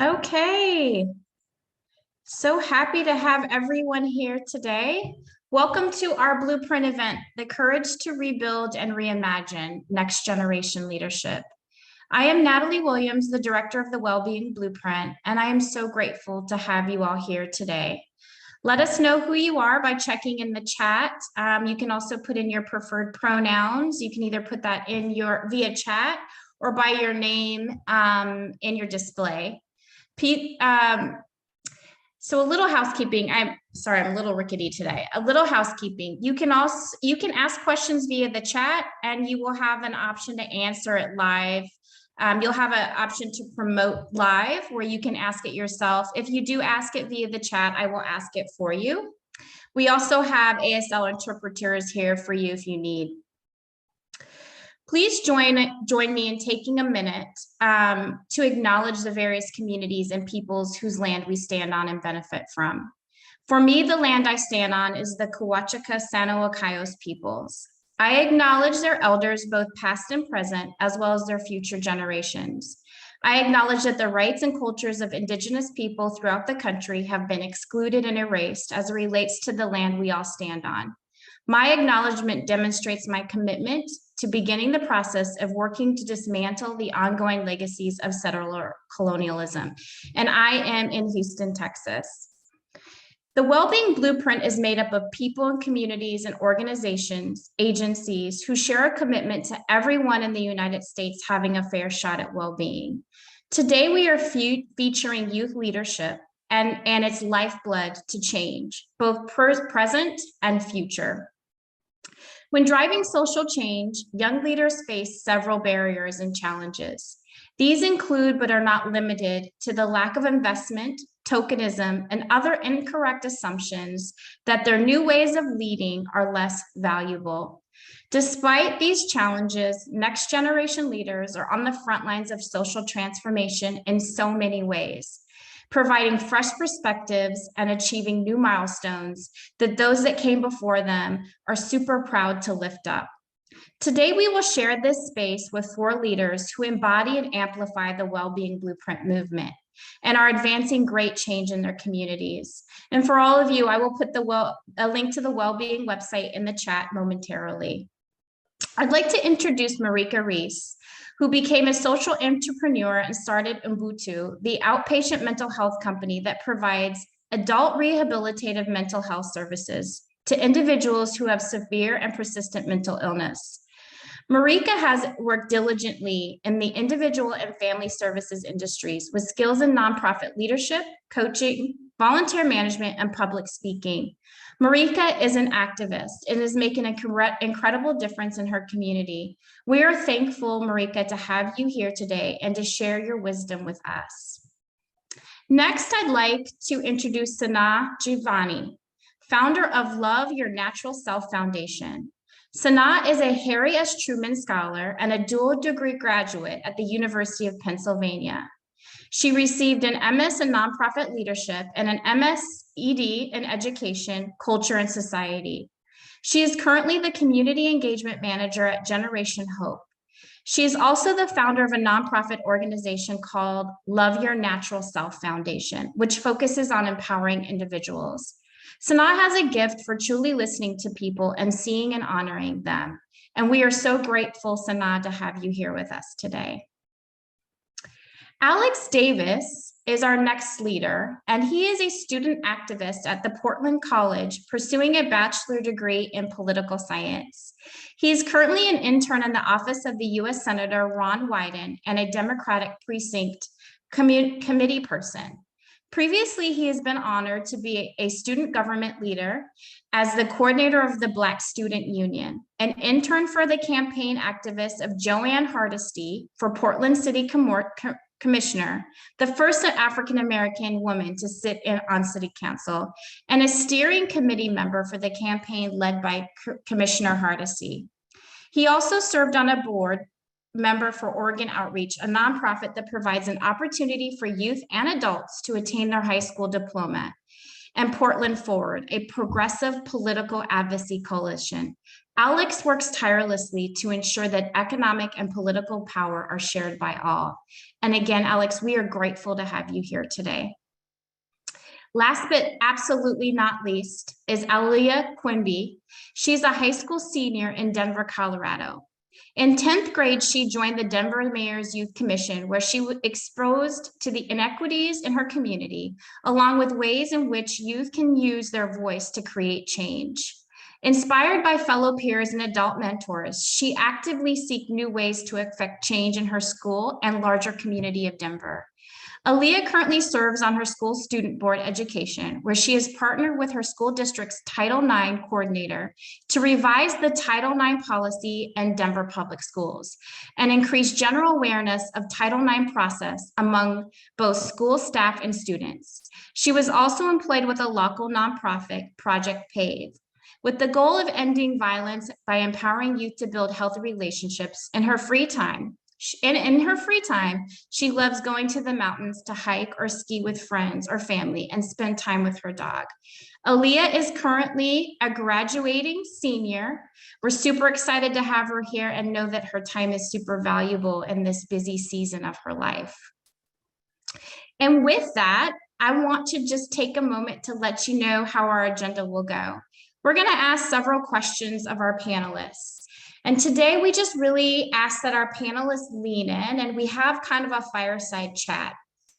Okay, so happy to have everyone here today. Welcome to our Blueprint event, The Courage to Rebuild and Reimagine Next Generation Leadership. I am Natalie Williams, the director of the Wellbeing Blueprint, and I am so grateful to have you all here today. Let us know who you are by checking in the chat. You can also put in your preferred pronouns. You can either put that in via chat or by your name in your display. Pete, so a little housekeeping. I'm sorry, I'm a little rickety today. A little housekeeping. You can ask questions via the chat, and you will have an option to answer it live. You'll have an option to promote live where you can ask it yourself. If you do ask it via the chat, I will ask it for you. We also have ASL interpreters here for you if you need. Please join me in taking a minute to acknowledge the various communities and peoples whose land we stand on and benefit from. For me, the land I stand on is the Kawachaka Sanah Jivani peoples. I acknowledge their elders, both past and present, as well as their future generations. I acknowledge that the rights and cultures of Indigenous people throughout the country have been excluded and erased as it relates to the land we all stand on. My acknowledgement demonstrates my commitment to beginning the process of working to dismantle the ongoing legacies of settler colonialism. And I am in Houston, Texas. The Wellbeing Blueprint is made up of people and communities and organizations, agencies who share a commitment to everyone in the United States having a fair shot at well-being. Today, we are featuring youth leadership and its lifeblood to change, both present and future. When driving social change, young leaders face several barriers and challenges. These include, but are not limited to, the lack of investment, tokenism, and other incorrect assumptions that their new ways of leading are less valuable. Despite these challenges, next generation leaders are on the front lines of social transformation in so many ways, providing fresh perspectives and achieving new milestones that those that came before them are super proud to lift up. Today, we will share this space with 4 leaders who embody and amplify the Wellbeing Blueprint movement and are advancing great change in their communities. And for all of you, I will put a link to the Wellbeing website in the chat momentarily. I'd like to introduce Marika Reese, who became a social entrepreneur and started Ubuntu, the outpatient mental health company that provides adult rehabilitative mental health services to individuals who have severe and persistent mental illness. Marika has worked diligently in the individual and family services industries with skills in nonprofit leadership, coaching, volunteer management, and public speaking. Marika is an activist and is making an incredible difference in her community. We are thankful, Marika, to have you here today and to share your wisdom with us. Next, I'd like to introduce Sanah Jivani, founder of Love Your Natural Self Foundation. Sanah is a Harry S. Truman Scholar and a dual degree graduate at the University of Pennsylvania. She received an MS in Nonprofit Leadership and an MS-ED in Education, Culture, and Society. She is currently the Community Engagement Manager at Generation Hope. She is also the founder of a nonprofit organization called Love Your Natural Self Foundation, which focuses on empowering individuals. Sanah has a gift for truly listening to people and seeing and honoring them. And we are so grateful, Sanah, to have you here with us today. Alex Davis is our next leader, and he is a student activist at the Portland College pursuing a bachelor degree in political science. He is currently an intern in the office of the U.S. Senator Ron Wyden and a Democratic precinct committee person. Previously, he has been honored to be a student government leader as the coordinator of the Black Student Union, an intern for the campaign activist of Joanne Hardesty for Portland City Commissioner, the first African-American woman to sit on City Council, and a steering committee member for the campaign led by Commissioner Hardesty. He also served on a board member for Oregon Outreach, a nonprofit that provides an opportunity for youth and adults to attain their high school diploma, and Portland Forward, a progressive political advocacy coalition. Alex works tirelessly to ensure that economic and political power are shared by all. And again, Alex, we are grateful to have you here today. Last but absolutely not least is Alia Quinby. She's a high school senior in Denver, Colorado. In 10th grade, she joined the Denver Mayor's Youth Commission, where she was exposed to the inequities in her community, along with ways in which youth can use their voice to create change. Inspired by fellow peers and adult mentors, she actively seeks new ways to affect change in her school and larger community of Denver. Alia currently serves on her school student board education, where she has partnered with her school district's Title IX coordinator to revise the Title IX policy in Denver public schools and increase general awareness of Title IX process among both school staff and students. She was also employed with a local nonprofit, Project PAVE, with the goal of ending violence by empowering youth to build healthy relationships. In her free time, she loves going to the mountains to hike or ski with friends or family and spend time with her dog. Alia is currently a graduating senior. We're super excited to have her here and know that her time is super valuable in this busy season of her life. And with that, I want to just take a moment to let you know how our agenda will go. We're going to ask several questions of our panelists. And today we just really ask that our panelists lean in and we have kind of a fireside chat.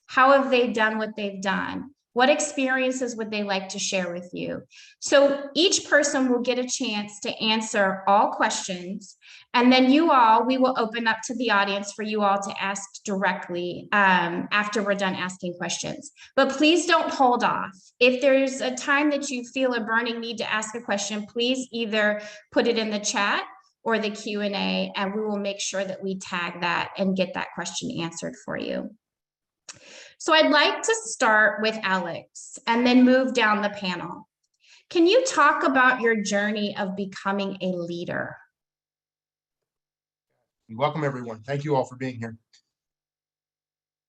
How have they done what they've done? What experiences would they like to share with you? So each person will get a chance to answer all questions. And then we will open up to the audience for you all to ask directly after we're done asking questions. But please don't hold off. If there's a time that you feel a burning need to ask a question, please either put it in the chat or the Q&A, and we will make sure that we tag that and get that question answered for you. So I'd like to start with Alex and then move down the panel. Can you talk about your journey of becoming a leader? Welcome, everyone. Thank you all for being here.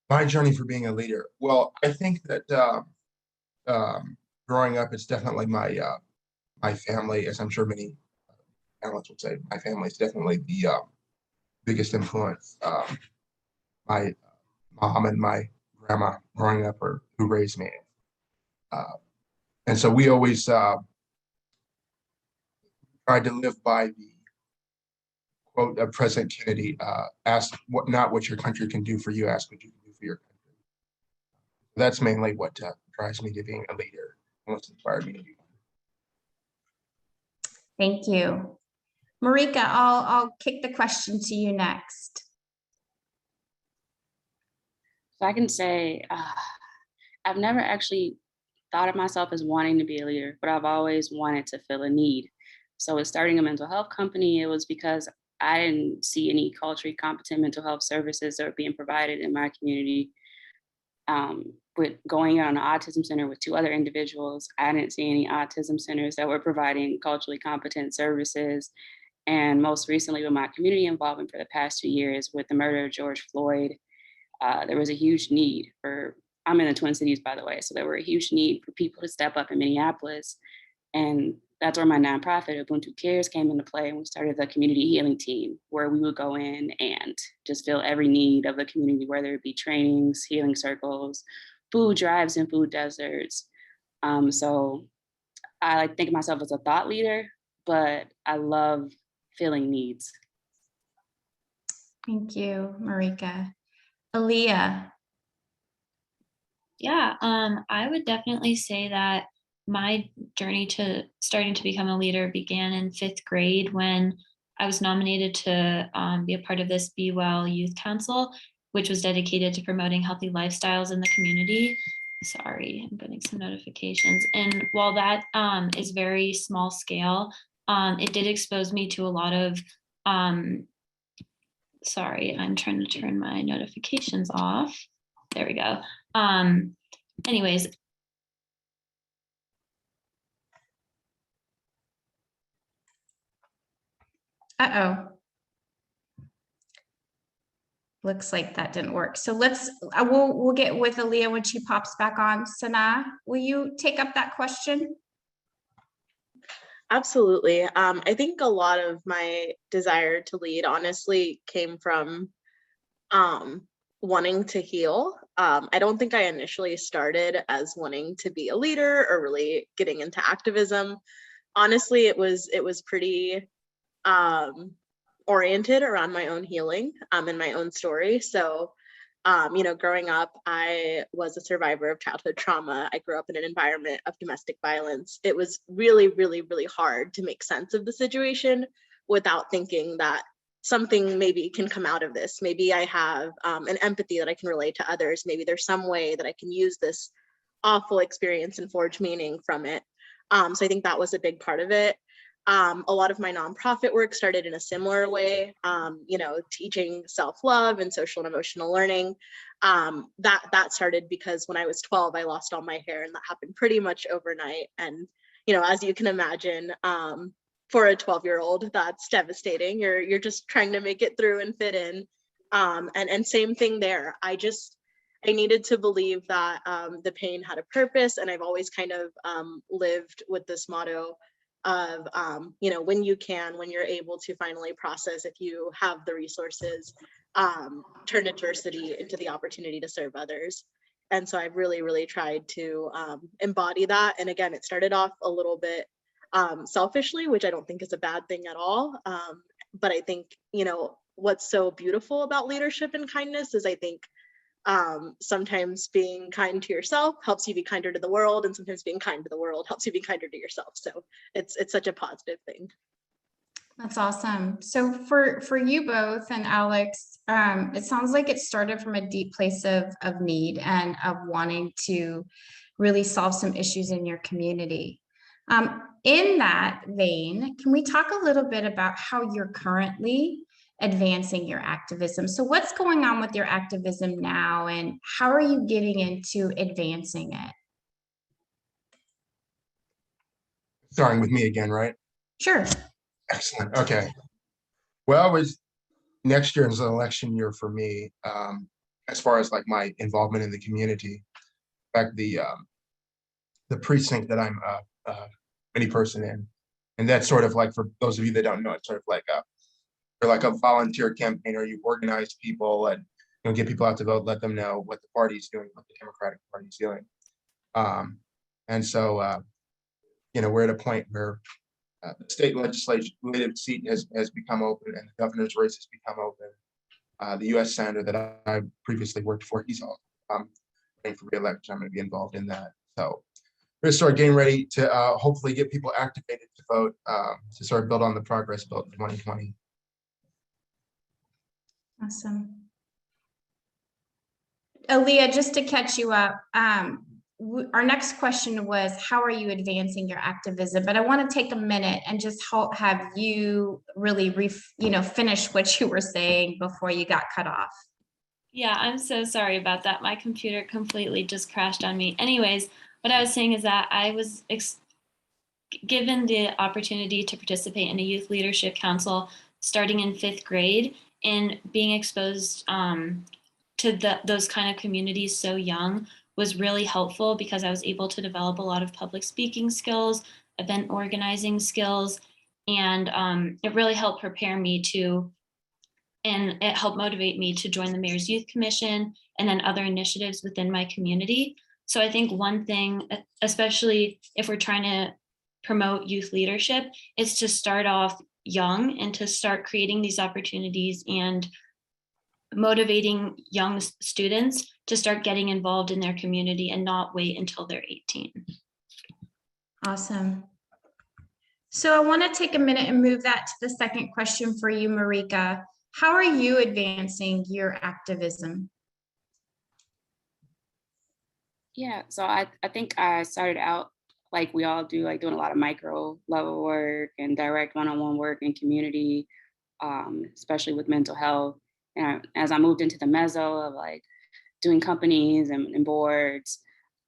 My journey for being a leader. Well, I think that growing up, it's definitely my family, as I'm sure many analysts would say. My family is definitely the biggest influence. My mom and my grandma growing up who raised me. And so we always tried to live by the quote of President Kennedy, ask not what your country can do for you, ask what you can do for your country. That's mainly what drives me to being a leader and what's inspired me to be one. Thank you. Marika, I'll kick the question to you next. So I can say I've never actually thought of myself as wanting to be a leader, but I've always wanted to fill a need. So with starting a mental health company, it was because I didn't see any culturally competent mental health services that were being provided in my community. With going on an autism center with 2 other individuals, I didn't see any autism centers that were providing culturally competent services. And most recently with my community involvement for the past 2 years with the murder of George Floyd, there was a huge need for, I'm in the Twin Cities, by the way, so there were a huge need for people to step up in Minneapolis. And that's where my nonprofit, Ubuntu Cares, came into play. And we started the community healing team, where we would go in and just fill every need of the community, whether it be trainings, healing circles, food drives, and food deserts. So I like think of myself as a thought leader, but I love filling needs. Thank you, Marika. Alia. Yeah, I would definitely say that my journey to starting to become a leader began in 5th grade when I was nominated to be a part of this Be Well Youth Council, which was dedicated to promoting healthy lifestyles in the community. Sorry, I'm getting some notifications. And while that is very small scale, it did expose me to a lot of, sorry, I'm trying to turn my notifications off. There we go. Anyways. Uh-oh. Looks like that didn't work. So we'll get with Alia when she pops back on. Sanah, will you take up that question? Absolutely. I think a lot of my desire to lead honestly came from wanting to heal. I don't think I initially started as wanting to be a leader or really getting into activism. Honestly, it was pretty oriented around my own healing and my own story. So growing up, I was a survivor of childhood trauma. I grew up in an environment of domestic violence. It was really, really, really hard to make sense of the situation without thinking that something maybe can come out of this. Maybe I have an empathy that I can relate to others. Maybe there's some way that I can use this awful experience and forge meaning from it. So I think that was a big part of it. A lot of my nonprofit work started in a similar way, teaching self-love and social and emotional learning. That started because when I was 12, I lost all my hair, and that happened pretty much overnight. And, as you can imagine, for a 12-year-old, that's devastating. You're just trying to make it through and fit in. And same thing there. I needed to believe that the pain had a purpose. And I've always kind of lived with this motto of, when you're able to finally process, if you have the resources, turn adversity into the opportunity to serve others. And so I've really, really tried to embody that. And again, it started off a little bit selfishly, which I don't think is a bad thing at all. But I think, what's so beautiful about leadership and kindness is I think sometimes being kind to yourself helps you be kinder to the world, and sometimes being kind to the world helps you be kinder to yourself. So it's such a positive thing. That's awesome. So for you both and Alex, it sounds like it started from a deep place of need and of wanting to really solve some issues in your community. In that vein, can we talk a little bit about how you're currently advancing your activism? So what's going on with your activism now, and how are you getting into advancing it? Starting with me again, right? Sure. Excellent. Okay. Well, next year is an election year for me, as far as like my involvement in the community. In fact, the precinct that I'm any person in, and that's sort of like, for those of you that don't know, it's sort of like a volunteer campaign, or you organize people and get people out to vote, let them know what the party's doing, what the Democratic Party's doing. And so we're at a point where the state legislative seat has become open, and the governor's race has become open. The U.S. senator that I previously worked for, he's all running for re-election. I'm going to be involved in that. So we're going to start getting ready to hopefully get people activated to vote, to sort of build on the progress built in 2020. Awesome. Alia, just to catch you up, our next question was, how are you advancing your activism? But I want to take a minute and just have you really finish what you were saying before you got cut off. Yeah, I'm so sorry about that. My computer completely just crashed on me. Anyways, what I was saying is that I was given the opportunity to participate in a youth leadership council starting in 5th grade, and being exposed to those kind of communities so young was really helpful, because I was able to develop a lot of public speaking skills, event organizing skills, and it really helped prepare me and it helped motivate me to join the Mayor's Youth Commission and then other initiatives within my community. So I think one thing, especially if we're trying to promote youth leadership, is to start off young and to start creating these opportunities and motivating young students to start getting involved in their community and not wait until they're 18. Awesome. So I want to take a minute and move that to the second question for you, Marika. How are you advancing your activism? Yeah, so I think I started out like we all do, like doing a lot of micro level work and direct one-on-one work in community, especially with mental health. And as I moved into the meso of like doing companies and boards,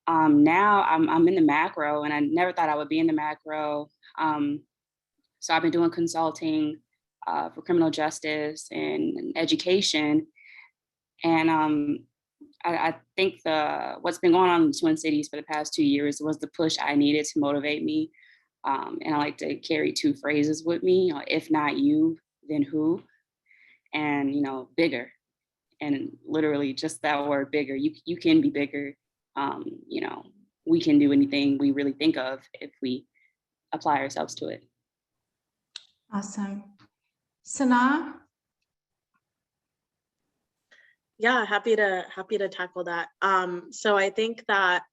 now I'm in the macro, and I never thought I would be in the macro. So I've been doing consulting for criminal justice and education. And I think what's been going on in the Twin Cities for the past 2 years was the push I needed to motivate me And I like to carry two phrases with me, if not you, then who? And, bigger. And literally just that word bigger, you can be bigger. We can do anything we really think of if we apply ourselves to it. Awesome. Sanah? Yeah, happy to tackle that. So I think that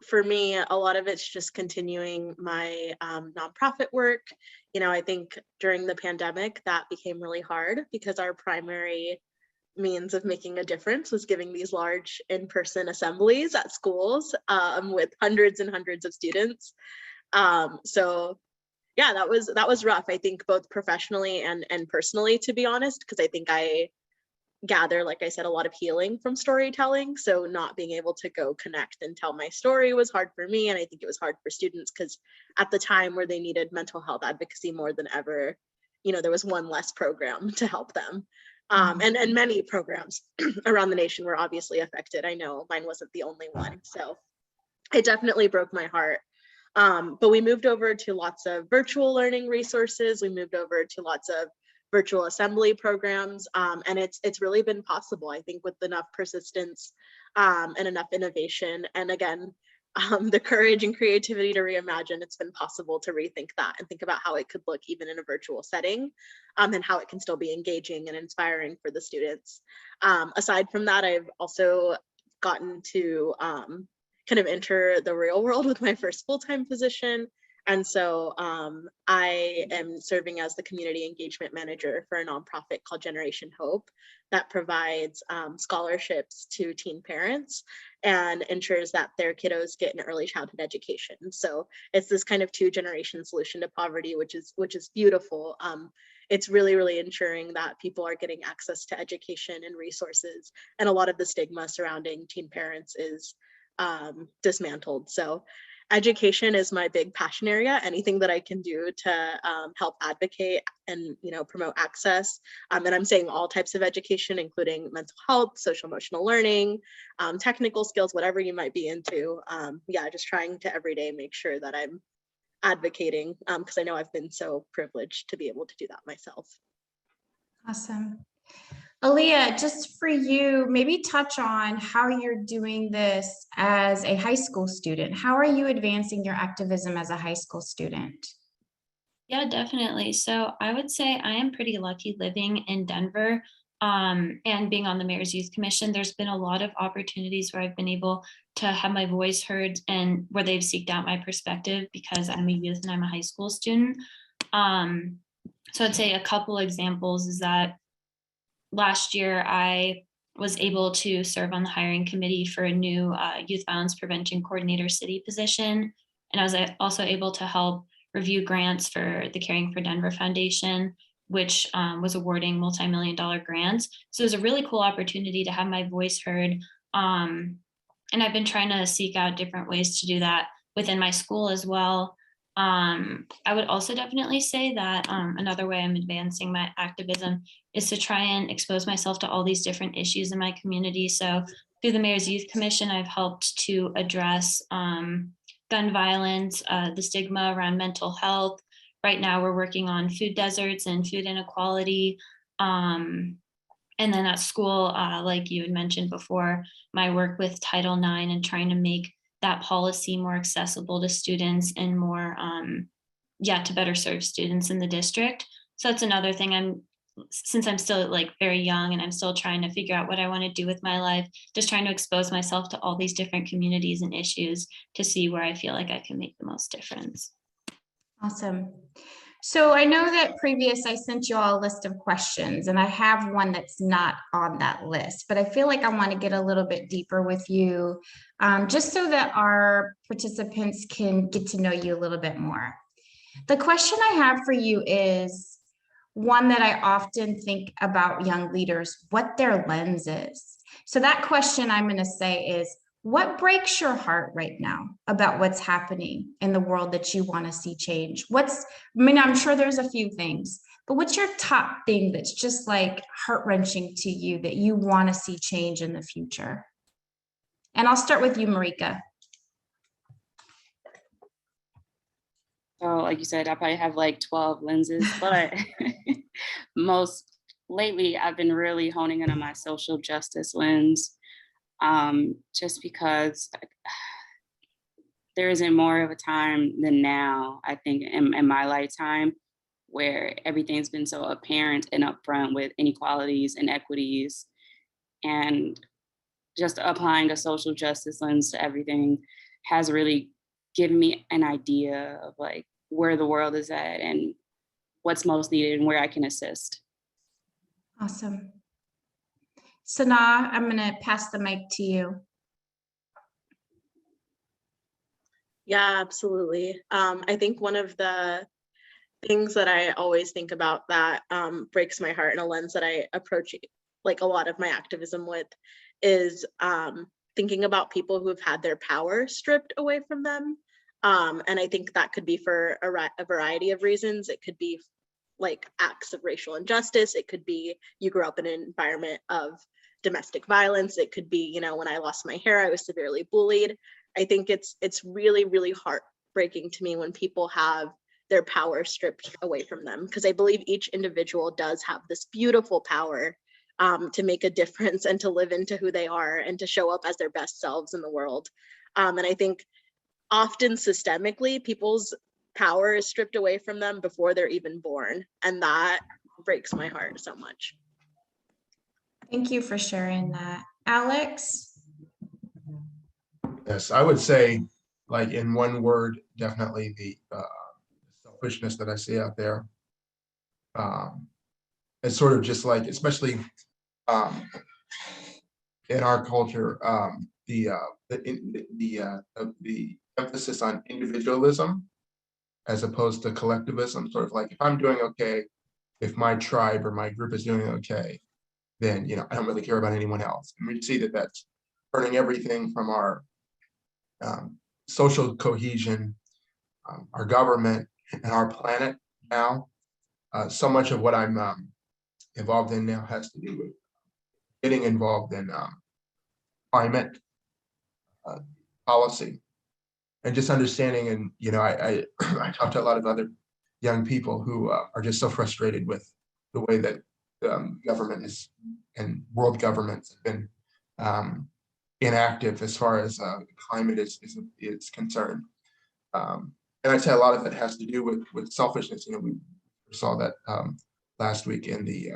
for me, a lot of it's just continuing my nonprofit work. I think during the pandemic that became really hard because our primary means of making a difference was giving these large in-person assemblies at schools with hundreds and hundreds of students. So yeah, that was rough, I think, both professionally and personally, to be honest, because I think I gather, like I said, a lot of healing from storytelling. So not being able to go connect and tell my story was hard for me. And I think it was hard for students because at the time where they needed mental health advocacy more than ever, there was one less program to help them. And many programs around the nation were obviously affected. I know mine wasn't the only one. So it definitely broke my heart. But we moved over to lots of virtual learning resources. We moved over to lots of virtual assembly programs. And it's really been possible, I think, with enough persistence and enough innovation. And again, the courage and creativity to reimagine, it's been possible to rethink that and think about how it could look even in a virtual setting, and how it can still be engaging and inspiring for the students. Aside from that, I've also gotten to kind of enter the real world with my first full-time position. And so I am serving as the community engagement manager for a nonprofit called Generation Hope that provides scholarships to teen parents and ensures that their kiddos get an early childhood education. So it's this kind of 2-generation solution to poverty, which is beautiful. It's really, really ensuring that people are getting access to education and resources. And a lot of the stigma surrounding teen parents is dismantled. So education is my big passion area. Anything that I can do to help advocate and promote access. And I'm saying all types of education, including mental health, social emotional learning, technical skills, whatever you might be into. Just trying to every day make sure that I'm advocating, because I know I've been so privileged to be able to do that myself. Awesome. Alia, just for you, maybe touch on how you're doing this as a high school student. How are you advancing your activism as a high school student? Yeah, definitely. So I would say I am pretty lucky living in Denver and being on the Mayor's Youth Commission. There's been a lot of opportunities where I've been able to have my voice heard and where they've seeked out my perspective because I'm a youth and I'm a high school student. So I'd say a couple examples is that last year I was able to serve on the hiring committee for a new youth violence prevention coordinator city position. And I was also able to help review grants for the Caring for Denver Foundation, which was awarding multi-million-dollar grants. So it was a really cool opportunity to have my voice heard. And I've been trying to seek out different ways to do that within my school as well. I would also definitely say that another way I'm advancing my activism is to try and expose myself to all these different issues in my community. So through the Mayor's Youth Commission, I've helped to address gun violence, the stigma around mental health. Right now, we're working on food deserts and food inequality. And then at school, like you had mentioned before, my work with Title IX and trying to make that policy more accessible to students and more, to better serve students in the district. So that's another thing since I'm still like very young and I'm still trying to figure out what I want to do with my life, just trying to expose myself to all these different communities and issues to see where I feel like I can make the most difference. Awesome. So I know that I sent you all a list of questions and I have one that's not on that list, but I feel like I want to get a little bit deeper with you just so that our participants can get to know you a little bit more. The question I have for you is one that I often think about young leaders, what their lens is. So that question I'm going to say is, what breaks your heart right now about what's happening in the world that you want to see change? I'm sure there's a few things, but what's your top thing that's just like heart-wrenching to you that you want to see change in the future? And I'll start with you, Marika. So like you said, I probably have like 12 lenses, but most lately I've been really honing in on my social justice lens, just because there isn't more of a time than now, I think, in my lifetime, where everything's been so apparent and upfront with inequalities and equities, and just applying a social justice lens to everything has really given me an idea of like where the world is at and what's most needed and where I can assist. Awesome. Sanah, I'm going to pass the mic to you. Yeah, absolutely. I think one of the things that I always think about that breaks my heart, and a lens that I approach like a lot of my activism with, is thinking about people who have had their power stripped away from them. And I think that could be for a variety of reasons. It could be like acts of racial injustice. It could be you grew up in an environment of domestic violence. It could be, you know, when I lost my hair, I was severely bullied. I think it's really, really heartbreaking to me when people have their power stripped away from them, because I believe each individual does have this beautiful power to make a difference and to live into who they are and to show up as their best selves in the world. And I think often systemically, people's power is stripped away from them before they're even born. And that breaks my heart so much. Thank you for sharing that. Alex? Yes, I would say, like in one word, definitely the selfishness that I see out there. It's sort of just like, especially in our culture, the emphasis on individualism as opposed to collectivism. Sort of like, if I'm doing okay, if my tribe or my group is doing okay, then, you know, I don't really care about anyone else. And we see that that's turning everything from our social cohesion, our government, and our planet now. So much of what I'm involved in now has to do with getting involved in climate policy and just understanding. And, you know, I I talk to a lot of other young people who are just so frustrated with the way that government is and world governments have been inactive as far as climate is concerned. And I'd say a lot of it has to do with selfishness. You know, we saw that last week in the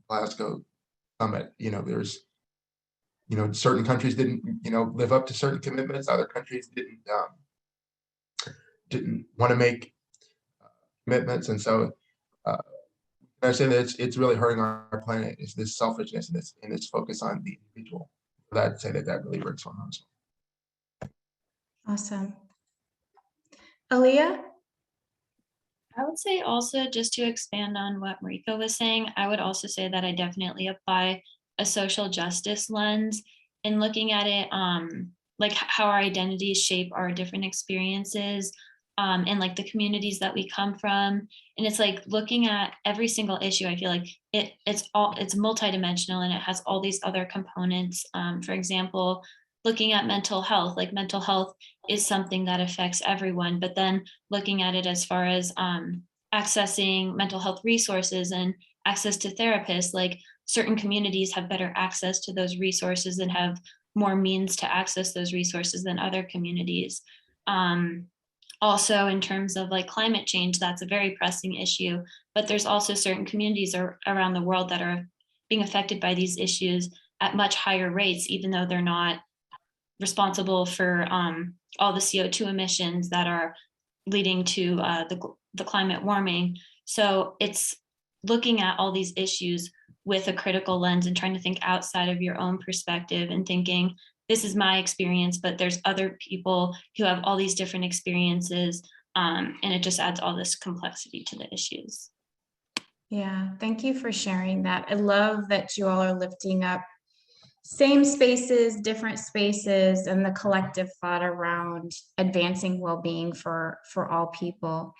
Glasgow summit. You know, there's, you know, certain countries didn't, you know, live up to certain commitments. Other countries didn't want to make commitments, and so I say that it's really hurting our planet. Is this selfishness and this focus on the individual? But I'd say that really breaks my heart. Awesome. Alia? I would say also, just to expand on what Marika was saying, I would also say that I definitely apply a social justice lens in looking at it, like how our identities shape our different experiences, and like the communities that we come from. And it's like looking at every single issue. I feel like it's multidimensional and it has all these other components. For example, looking at mental health, like mental health is something that affects everyone, but then looking at it as far as accessing mental health resources and access to therapists, like certain communities have better access to those resources and have more means to access those resources than other communities. Also, in terms of like climate change, that's a very pressing issue, but there's also certain communities around the world that are being affected by these issues at much higher rates, even though they're not responsible for all the CO2 emissions that are leading to the climate warming. So it's looking at all these issues with a critical lens and trying to think outside of your own perspective and thinking, this is my experience, but there's other people who have all these different experiences, and it just adds all this complexity to the issues. Yeah, thank you for sharing that. I love that you all are lifting up same spaces, different spaces, and the collective thought around advancing well-being for all people.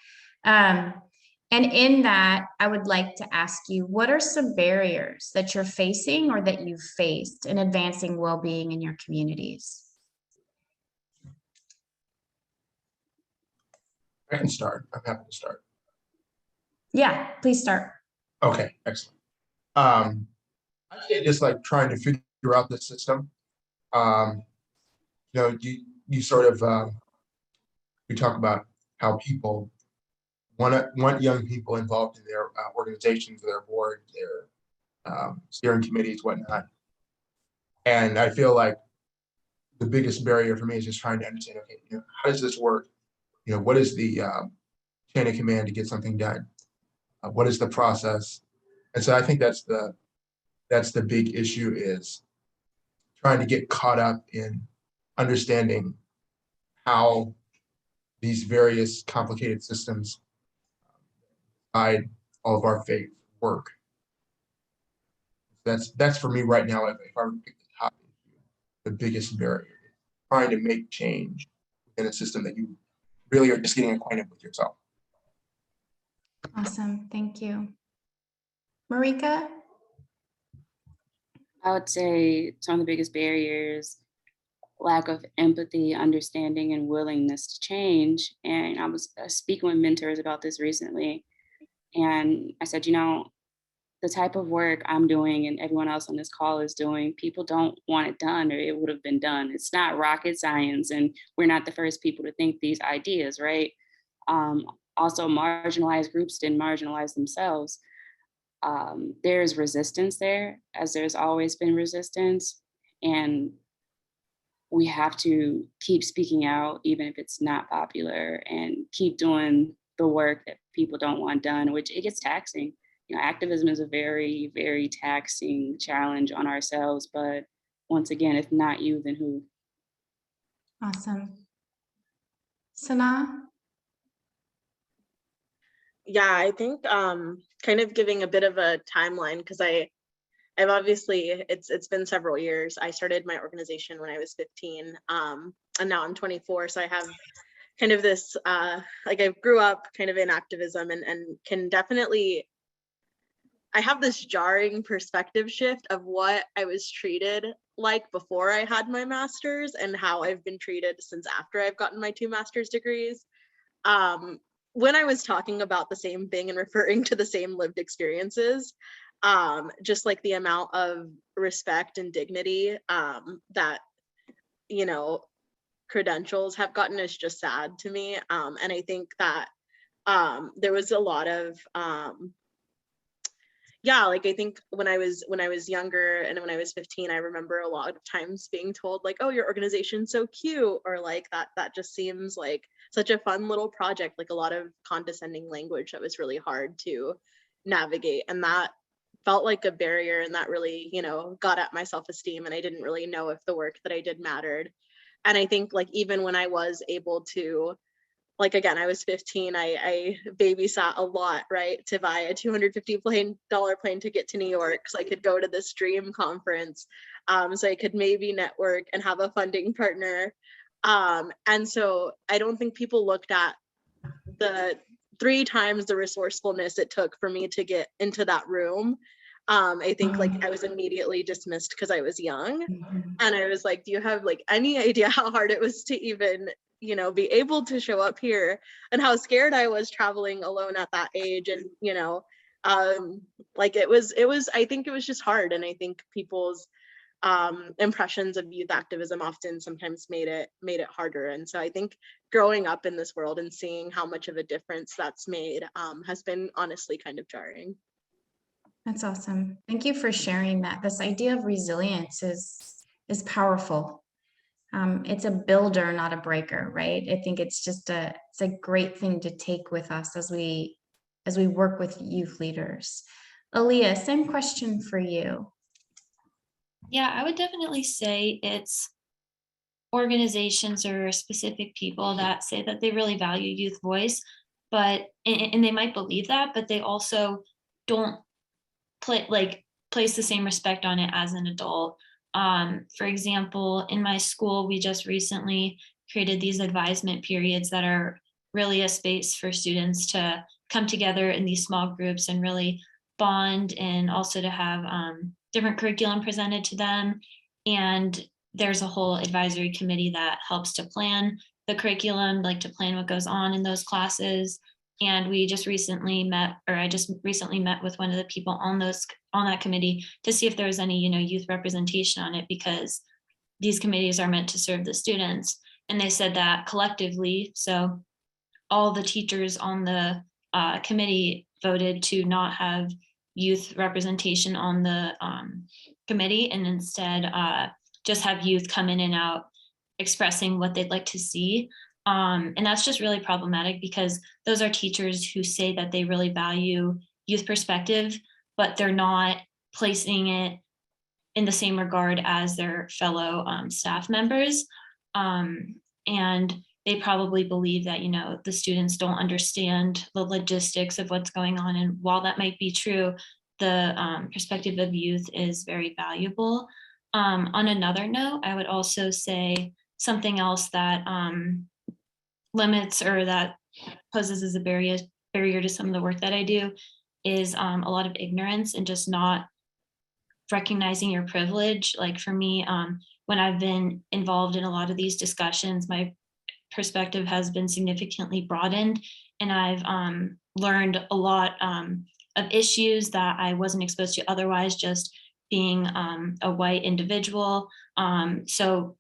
And in that, I would like to ask you, what are some barriers that you're facing or that you've faced in advancing well-being in your communities? I can start. I'm happy to start. Yeah, please start. Okay, excellent. I say just like trying to figure out the system. You know, you sort of you talk about how people want young people involved in their organizations, their boards, their steering committees, whatnot. And I feel like the biggest barrier for me is just trying to understand, okay, you know, how does this work? You know, what is the chain of command to get something done? What is the process? And so I think that's the big issue, is trying to get caught up in understanding how these various complicated systems guide all of our faith work. That's for me right now. If I were to pick the top issue, the biggest barrier, trying to make change in a system that you really are just getting acquainted with yourself. Awesome. Thank you. Marika? I would say some of the biggest barriers, lack of empathy, understanding, and willingness to change. And I was speaking with mentors about this recently. And I said, you know, the type of work I'm doing and everyone else on this call is doing, people don't want it done, or it would have been done. It's not rocket science, and we're not the first people to think these ideas, right? Also, marginalized groups didn't marginalize themselves. There's resistance there, as there's always been resistance. And we have to keep speaking out, even if it's not popular, and keep doing the work that people don't want done, which it gets taxing. You know, activism is a very, very taxing challenge on ourselves. But once again, if not you, then who? Awesome. Sanah? Yeah, I think kind of giving a bit of a timeline, because I've obviously, it's been several years. I started my organization when I was 15, and now I'm 24. So I have kind of this, like I grew up kind of in activism, and can definitely, I have this jarring perspective shift of what I was treated like before I had my master's and how I've been treated since after I've gotten my 2 master's degrees. When I was talking about the same thing and referring to the same lived experiences, just like the amount of respect and dignity that, you know, credentials have gotten is just sad to me. And I think that there was a lot of, yeah, like I think when I was younger and when I was 15, I remember a lot of times being told like, oh, your organization's so cute, or like that just seems like such a fun little project, like a lot of condescending language that was really hard to navigate. And that felt like a barrier, and that really, you know, got at my self-esteem, and I didn't really know if the work that I did mattered. And I think like even when I was able to, like, again, I was 15, I babysat a lot, right, to buy a $250 plane ticket to New York so I could go to this dream conference, so I could maybe network and have a funding partner. And so I don't think people looked at the 3 times the resourcefulness it took for me to get into that room. I think like I was immediately dismissed because I was young. And I was like, do you have like any idea how hard it was to even, you know, be able to show up here, and how scared I was traveling alone at that age? And, you know, like it was, I think it was just hard. And I think people's impressions of youth activism often sometimes made it harder. And so I think growing up in this world and seeing how much of a difference that's made has been honestly kind of jarring. That's awesome. Thank you for sharing that. This idea of resilience is powerful. It's a builder, not a breaker, right? I think it's a great thing to take with us as we work with youth leaders. Alia, same question for you. Yeah, I would definitely say it's organizations or specific people that say that they really value youth voice, but and they might believe that, but they also don't place the same respect on it as an adult. For example, in my school, we just recently created these advisement periods that are really a space for students to come together in these small groups and really bond, and also to have different curriculum presented to them. And there's a whole advisory committee that helps to plan the curriculum, like to plan what goes on in those classes. And we just recently met, or I just recently met with one of the people on that committee to see if there was any, youth representation on it, because these committees are meant to serve the students. And they said that collectively, so all the teachers on the committee voted to not have youth representation on the committee, and instead just have youth come in and out expressing what they'd like to see. And that's just really problematic, because those are teachers who say that they really value youth perspective, but they're not placing it in the same regard as their fellow staff members. And they probably believe that, the students don't understand the logistics of what's going on. And while that might be true, the perspective of youth is very valuable. On another note, I would also say something else that limits, or that poses as a barrier to some of the work that I do, is a lot of ignorance and just not recognizing your privilege. Like for me, when I've been involved in a lot of these discussions, my perspective has been significantly broadened, and I've learned a lot of issues that I wasn't exposed to otherwise, just being a white individual. So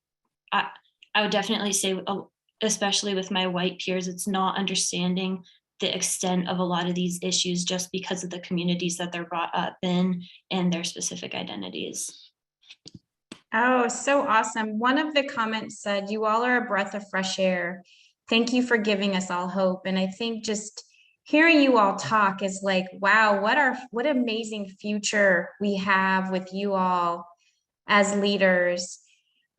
I would definitely say, especially with my white peers, it's not understanding the extent of a lot of these issues just because of the communities that they're brought up in and their specific identities. Oh, so awesome. One of the comments said, "You all are a breath of fresh air. Thank you for giving us all hope." And I think just hearing you all talk is like, wow, what amazing future we have with you all as leaders.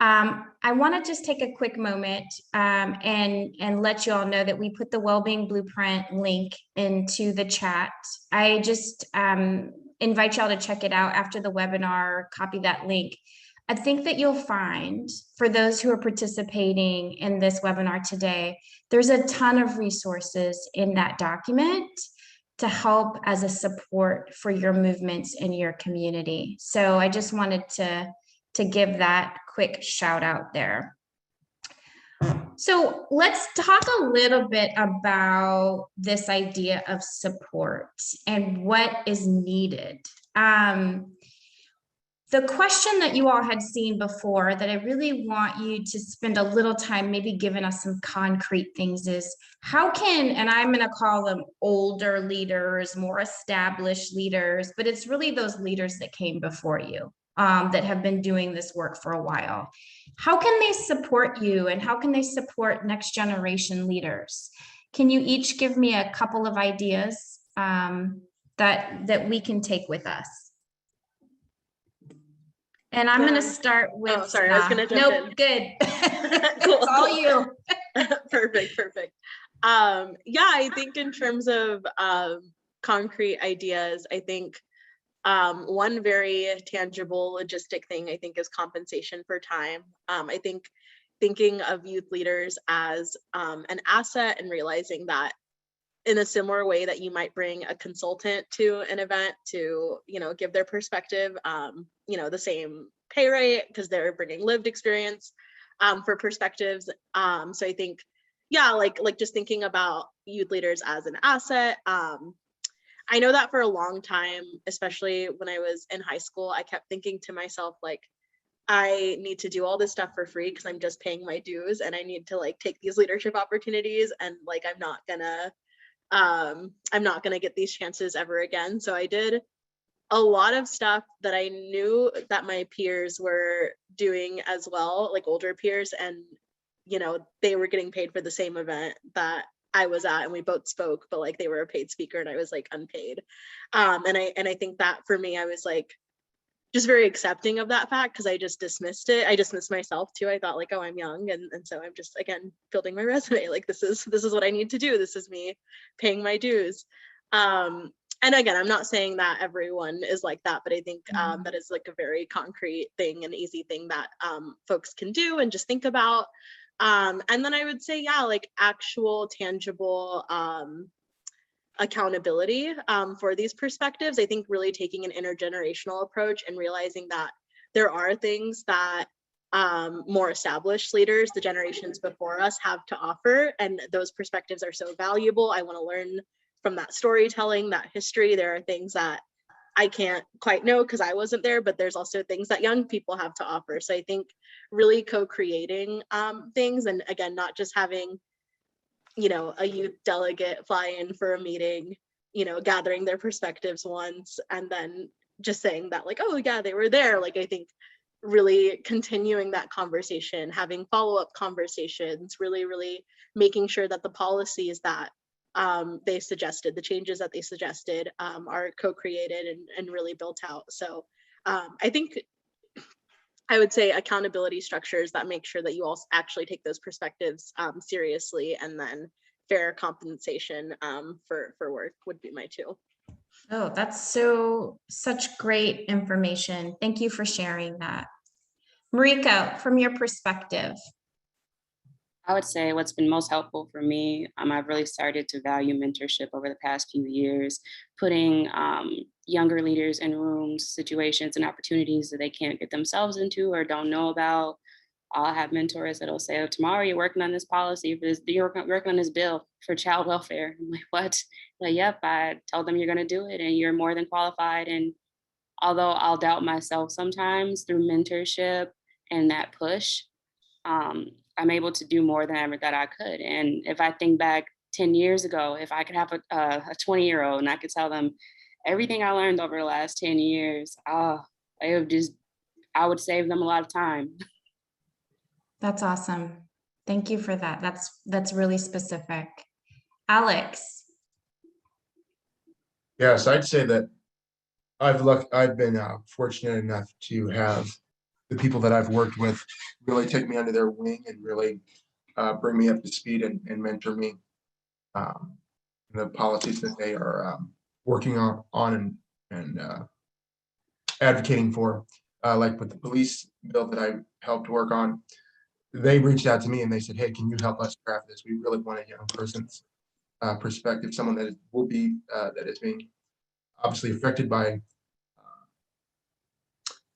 I want to just take a quick moment and let you all know that we put the Wellbeing Blueprint link into the chat. I just invite y'all to check it out after the webinar, copy that link. I think that you'll find, for those who are participating in this webinar today, there's a ton of resources in that document to help as a support for your movements in your community. So I just wanted to give that quick shout out there. So let's talk a little bit about this idea of support and what is needed. The question that you all had seen before that I really want you to spend a little time maybe giving us some concrete things is, how can, and I'm going to call them older leaders, more established leaders, but it's really those leaders that came before you, that have been doing this work for a while. How can they support you, and how can they support next generation leaders? Can you each give me a couple of ideas that we can take with us? And I'm going to start with. Oh, sorry, I was going to jump in. Good. Cool. It's all you. Perfect. Yeah, I think in terms of concrete ideas, I think one very tangible logistic thing I think is compensation for time. I think thinking of youth leaders as an asset, and realizing that in a similar way that you might bring a consultant to an event to, give their perspective, the same pay rate, because they're bringing lived experience for perspectives. So I think, yeah, like just thinking about youth leaders as an asset. I know that for a long time, especially when I was in high school, I kept thinking to myself, like, I need to do all this stuff for free because I'm just paying my dues, and I need to take these leadership opportunities, and I'm not gonna get these chances ever again. So I did a lot of stuff that I knew that my peers were doing as well, like older peers, and they were getting paid for the same event that I was at, and we both spoke, but they were a paid speaker and I was unpaid. And I think that for me, I was just very accepting of that fact, because I just dismissed it. I dismissed myself too. I thought oh, I'm young, and so I'm just, again, building my resume. This is what I need to do. This is me paying my dues. And again, I'm not saying that everyone is like that, but I think that is a very concrete thing, an easy thing that folks can do and just think about. And then I would say, yeah, actual tangible accountability for these perspectives. I think really taking an intergenerational approach and realizing that there are things that more established leaders, the generations before us, have to offer. And those perspectives are so valuable. I want to learn from that storytelling, that history. There are things that I can't quite know because I wasn't there, but there's also things that young people have to offer. So I think really co-creating things, and again, not just having, you know, a youth delegate fly in for a meeting, you know, gathering their perspectives once and then just saying that like, oh yeah, they were there. Like, I think really continuing that conversation, having follow-up conversations, really making sure that the policies that they suggested, the changes that they suggested are co-created and really built out. So I think I would say accountability structures that make sure that you all actually take those perspectives seriously, and then fair compensation for work would be my two. Oh, that's such great information. Thank you for sharing that. Marika, from your perspective. I would say what's been most helpful for me, I've really started to value mentorship over the past few years, putting younger leaders in rooms, situations, and opportunities that they can't get themselves into or don't know about. I'll have mentors that'll say, oh, tomorrow you're working on this policy, you're working on this bill for child welfare. I'm like, what? Like, yep, I told them you're going to do it and you're more than qualified. And although I'll doubt myself sometimes, through mentorship and that push, I'm able to do more than I ever thought I could. And if I think back 10 years ago, if I could have a 20-year-old and I could tell them everything I learned over the last 10 years, I would save them a lot of time. That's awesome. Thank you for that. That's really specific. Alex. Yes, I'd say that I've been fortunate enough to have the people that I've worked with really take me under their wing and really bring me up to speed and mentor me. The policies that they are working on and advocating for, like with the police bill that I helped work on, they reached out to me and they said, hey, can you help us craft this? We really want a young person's perspective, someone that will be, that is being obviously affected by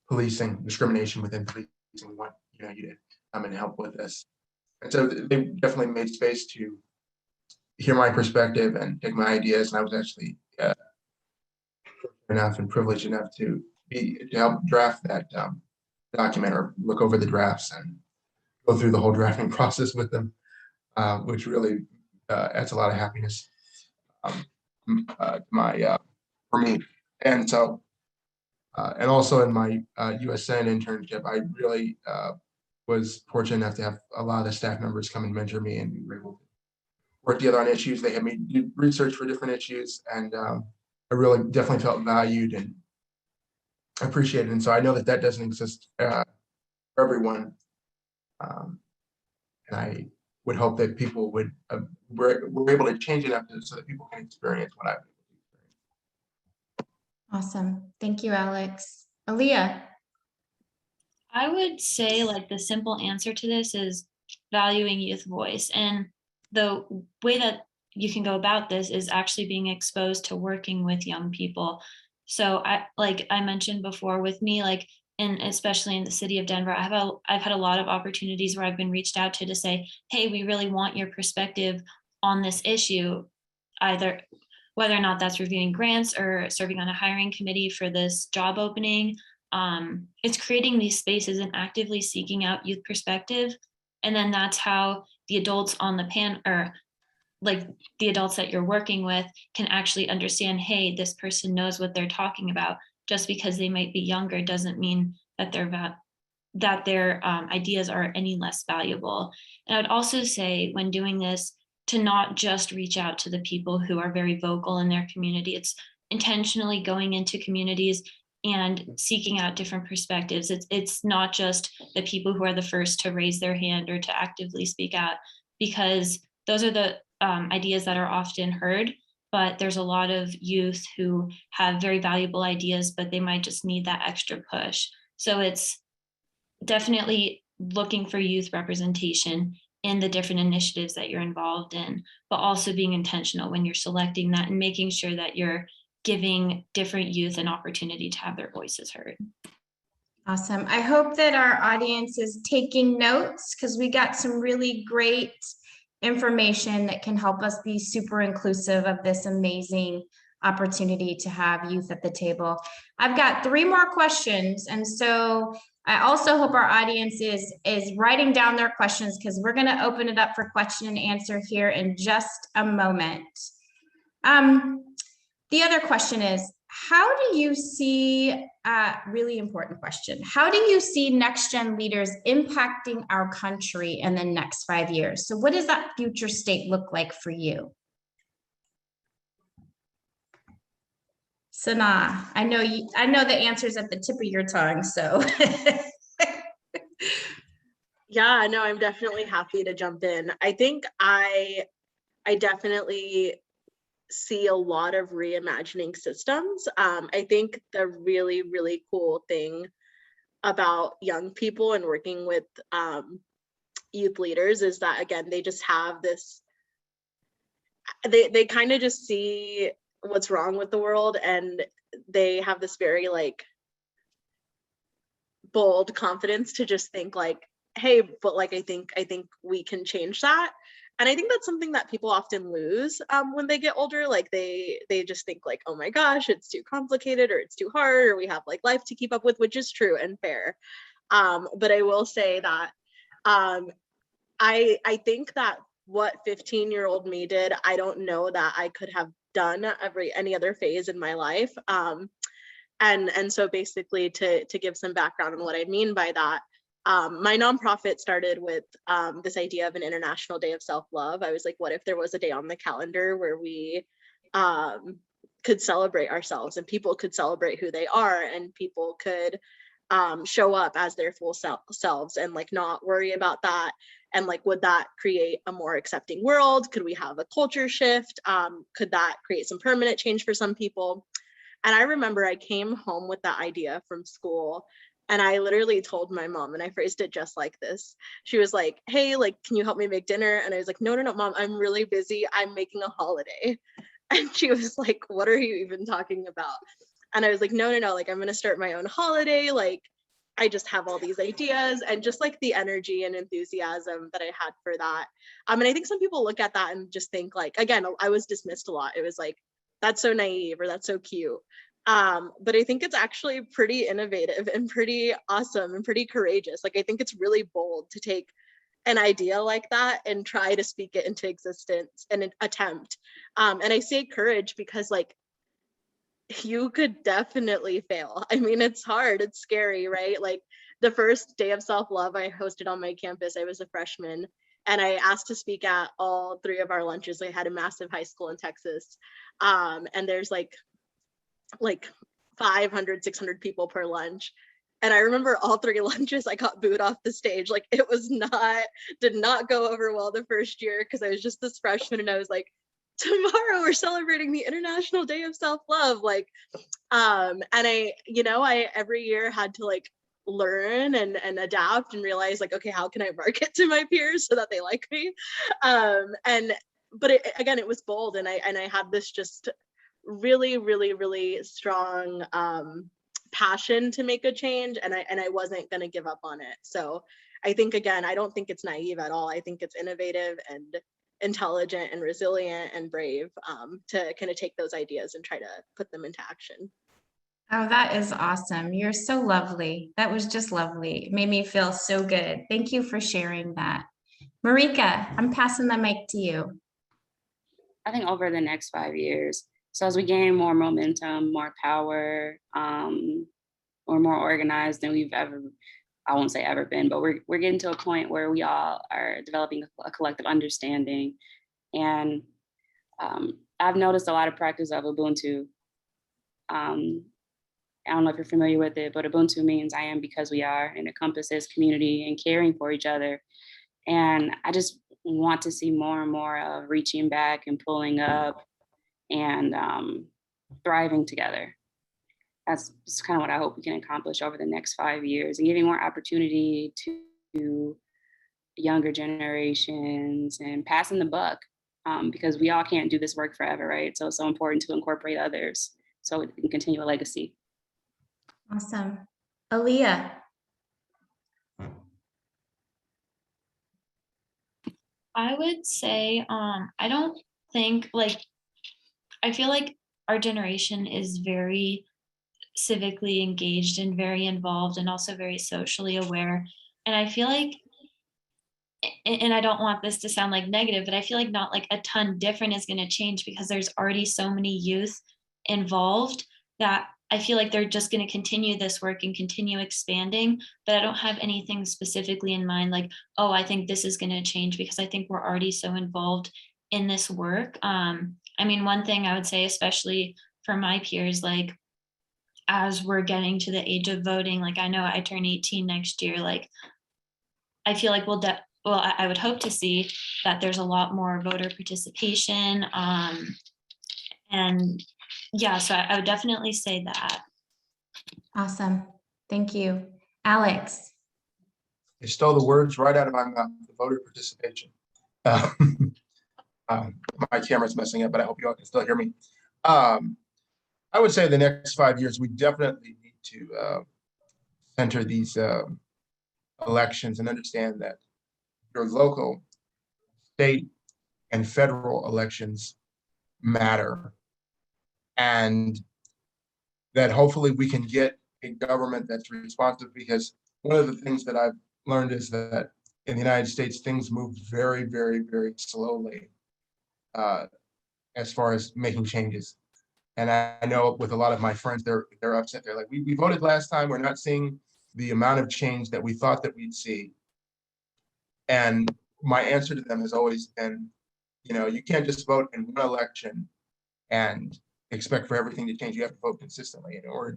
policing, discrimination within policing. We want you to come and help with this. And so they definitely made space to hear my perspective and take my ideas. And I was actually enough and privileged enough to help draft that document, or look over the drafts and go through the whole drafting process with them, which really adds a lot of happiness for me. And so, and also in my USN internship, I really was fortunate enough to have a lot of the staff members come and mentor me, and we were able to work together on issues. They had me do research for different issues, and I really definitely felt valued and appreciated. And so I know that that doesn't exist for everyone. And I would hope that people we're able to change it up so that people can experience what I've been able to experience. Awesome. Thank you, Alex. Alia. I would say like the simple answer to this is valuing youth voice. And the way that you can go about this is actually being exposed to working with young people. So like I mentioned before, with me, like, and especially in the city of Denver, I've had a lot of opportunities where I've been reached out to say, hey, we really want your perspective on this issue, either whether or not that's reviewing grants or serving on a hiring committee for this job opening. It's creating these spaces and actively seeking out youth perspective. And then that's how the adults on the panel, or like the adults that you're working with, can actually understand, hey, this person knows what they're talking about. Just because they might be younger doesn't mean that their ideas are any less valuable. And I would also say, when doing this, to not just reach out to the people who are very vocal in their community. It's intentionally going into communities and seeking out different perspectives. It's not just the people who are the first to raise their hand or to actively speak out, because those are the ideas that are often heard. But there's a lot of youth who have very valuable ideas, but they might just need that extra push. So it's definitely looking for youth representation in the different initiatives that you're involved in, but also being intentional when you're selecting that and making sure that you're giving different youth an opportunity to have their voices heard. Awesome. I hope that our audience is taking notes because we got some really great information that can help us be super inclusive of this amazing opportunity to have youth at the table. I've got 3 more questions. And so I also hope our audience is writing down their questions because we're going to open it up for question and answer here in just a moment. The other question is, how do you see, really important question, how do you see next gen leaders impacting our country in the next 5 years? So what does that future state look like for you? Sanah, I know the answer's at the tip of your tongue, so. Yeah, no, I'm definitely happy to jump in. I think I definitely see a lot of reimagining systems. I think the really, really cool thing about young people and working with youth leaders is that, again, they just have this, they kind of just see what's wrong with the world, and they have this very like bold confidence to just think like, hey, but like I think we can change that. And I think that's something that people often lose when they get older. Like they just think like, oh my gosh, it's too complicated, or it's too hard, or we have like life to keep up with, which is true and fair. But I will say that I think that what 15-year-old me did, I don't know that I could have done any other phase in my life. And so basically to give some background on what I mean by that, my nonprofit started with this idea of an International Day of Self-Love. I was like, what if there was a day on the calendar where we could celebrate ourselves, and people could celebrate who they are, and people could show up as their full selves and like not worry about that. And like, would that create a more accepting world? Could we have a culture shift? Could that create some permanent change for some people? And I remember I came home with that idea from school, and I literally told my mom, and I phrased it just like this. She was like, hey, like, can you help me make dinner? And I was like, no, mom, I'm really busy. I'm making a holiday. And she was like, what are you even talking about? And I was like, no, like, I'm going to start my own holiday. Like, I just have all these ideas, and just like the energy and enthusiasm that I had for that. And I think some people look at that and just think like, again, I was dismissed a lot. It was like, that's so naive, or that's so cute. But I think it's actually pretty innovative and pretty awesome and pretty courageous. Like, I think it's really bold to take an idea like that and try to speak it into existence and attempt. And I say courage because like, you could definitely fail. I mean, it's hard, it's scary, right? Like the first day of self-love I hosted on my campus, I was a freshman, and I asked to speak at all 3 of our lunches. I had a massive high school in Texas. And there's like 500, 600 people per lunch. And I remember all 3 lunches I got booed off the stage. Like it did not go over well the first year because I was just this freshman, and I was like, tomorrow we're celebrating the International Day of Self-Love. Like, and I every year had to like learn and adapt and realize like, okay, how can I market to my peers so that they like me? But again, it was bold, and I had this just really, really, really strong passion to make a change, and I wasn't going to give up on it. So I think, again, I don't think it's naive at all. I think it's innovative and intelligent and resilient and brave to kind of take those ideas and try to put them into action. Oh, that is awesome. You're so lovely. That was just lovely. It made me feel so good. Thank you for sharing that. Marika, I'm passing the mic to you. I think over the next 5 years, so as we gain more momentum, more power, we're more organized than we've ever, I won't say ever been, but we're getting to a point where we all are developing a collective understanding. And I've noticed a lot of practice of Ubuntu. I don't know if you're familiar with it, but Ubuntu means I am because we are, and encompasses community and caring for each other. And I just want to see more and more of reaching back and pulling up and thriving together. That's kind of what I hope we can accomplish over the next 5 years, and giving more opportunity to younger generations and passing the buck, because we all can't do this work forever, right? So it's so important to incorporate others so we can continue a legacy. Awesome. Alia, I would say, I don't think like, I feel like our generation is very civically engaged and very involved and also very socially aware. And I feel like, and I don't want this to sound like negative, but I feel like not like a ton different is going to change because there's already so many youth involved that I feel like they're just going to continue this work and continue expanding. But I don't have anything specifically in mind like, oh, I think this is going to change, because I think we're already so involved in this work. I mean, one thing I would say, especially for my peers, like as we're getting to the age of voting, like I know I turn 18 next year, like I feel like I would hope to see that there's a lot more voter participation. And yeah, so I would definitely say that. Awesome. Thank you. Alex. You stole the words right out of my mouth, the voter participation. My camera's messing up, but I hope you all can still hear me. I would say the next 5 years, we definitely need to center these elections and understand that your local, state, and federal elections matter. And that hopefully we can get a government that's responsive, because one of the things that I've learned is that in the United States, things move very, very, very slowly as far as making changes. And I know with a lot of my friends, they're upset. They're like, we voted last time. We're not seeing the amount of change that we thought that we'd see. And my answer to them has always been, you can't just vote in one election and expect for everything to change. You have to vote consistently in order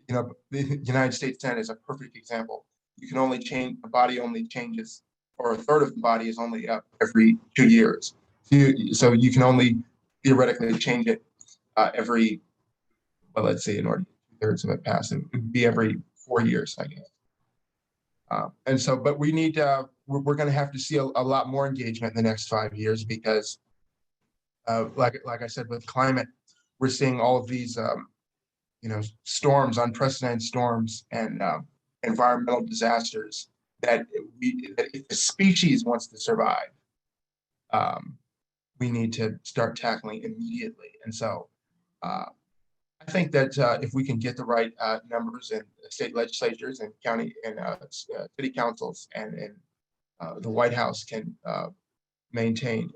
to, the United States Senate is a perfect example. You can only change, the body only changes, or a third of the body is only up every 2 years. So you can only theoretically change it every, well, let's say in order to 2/3 of it pass, it would be every 4 years, I guess. And so, but we need, we're going to have to see a lot more engagement in the next 5 years, because like I said, with climate, we're seeing all of these, storms, unprecedented storms, and environmental disasters that if the species wants to survive, we need to start tackling immediately. And so I think that if we can get the right numbers in state legislatures and county and city councils, and the White House can be maintained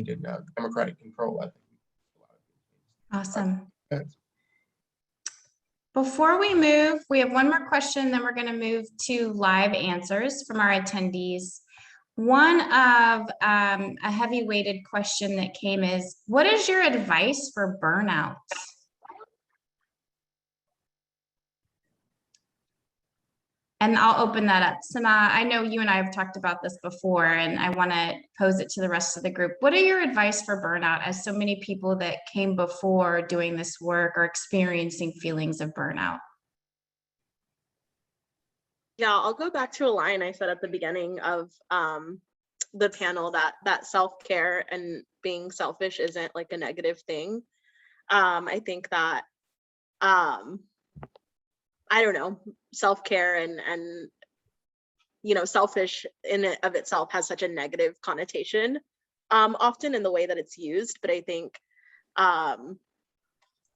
in democratic control, I think. Awesome. Before we move, we have one more question, then we're going to move to live answers from our attendees. One of a heavy weighted question that came is, what is your advice for burnout? And I'll open that up. Sanah, I know you and I have talked about this before, and I want to pose it to the rest of the group. What are your advice for burnout, as so many people that came before doing this work are experiencing feelings of burnout? Yeah, I'll go back to a line I said at the beginning of the panel, that self-care and being selfish isn't like a negative thing. I think that I don't know, self-care and selfish in and of itself has such a negative connotation, often in the way that it's used. But I think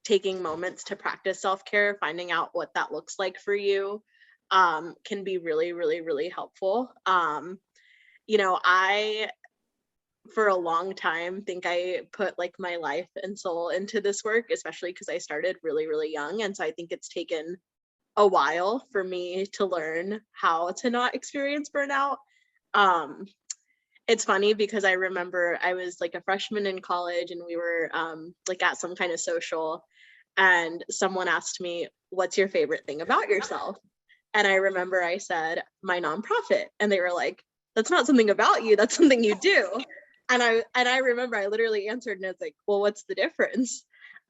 taking moments to practice self-care, finding out what that looks like for you, can be really, really, really helpful. I, for a long time, think I put like my life and soul into this work, especially because I started really, really young. And so I think it's taken a while for me to learn how to not experience burnout. It's funny because I remember I was like a freshman in college, and we were like at some kind of social, and someone asked me, what's your favorite thing about yourself? And I remember I said, my nonprofit. And they were like, that's not something about you, that's something you do. And I remember I literally answered, and it's like, well, what's the difference?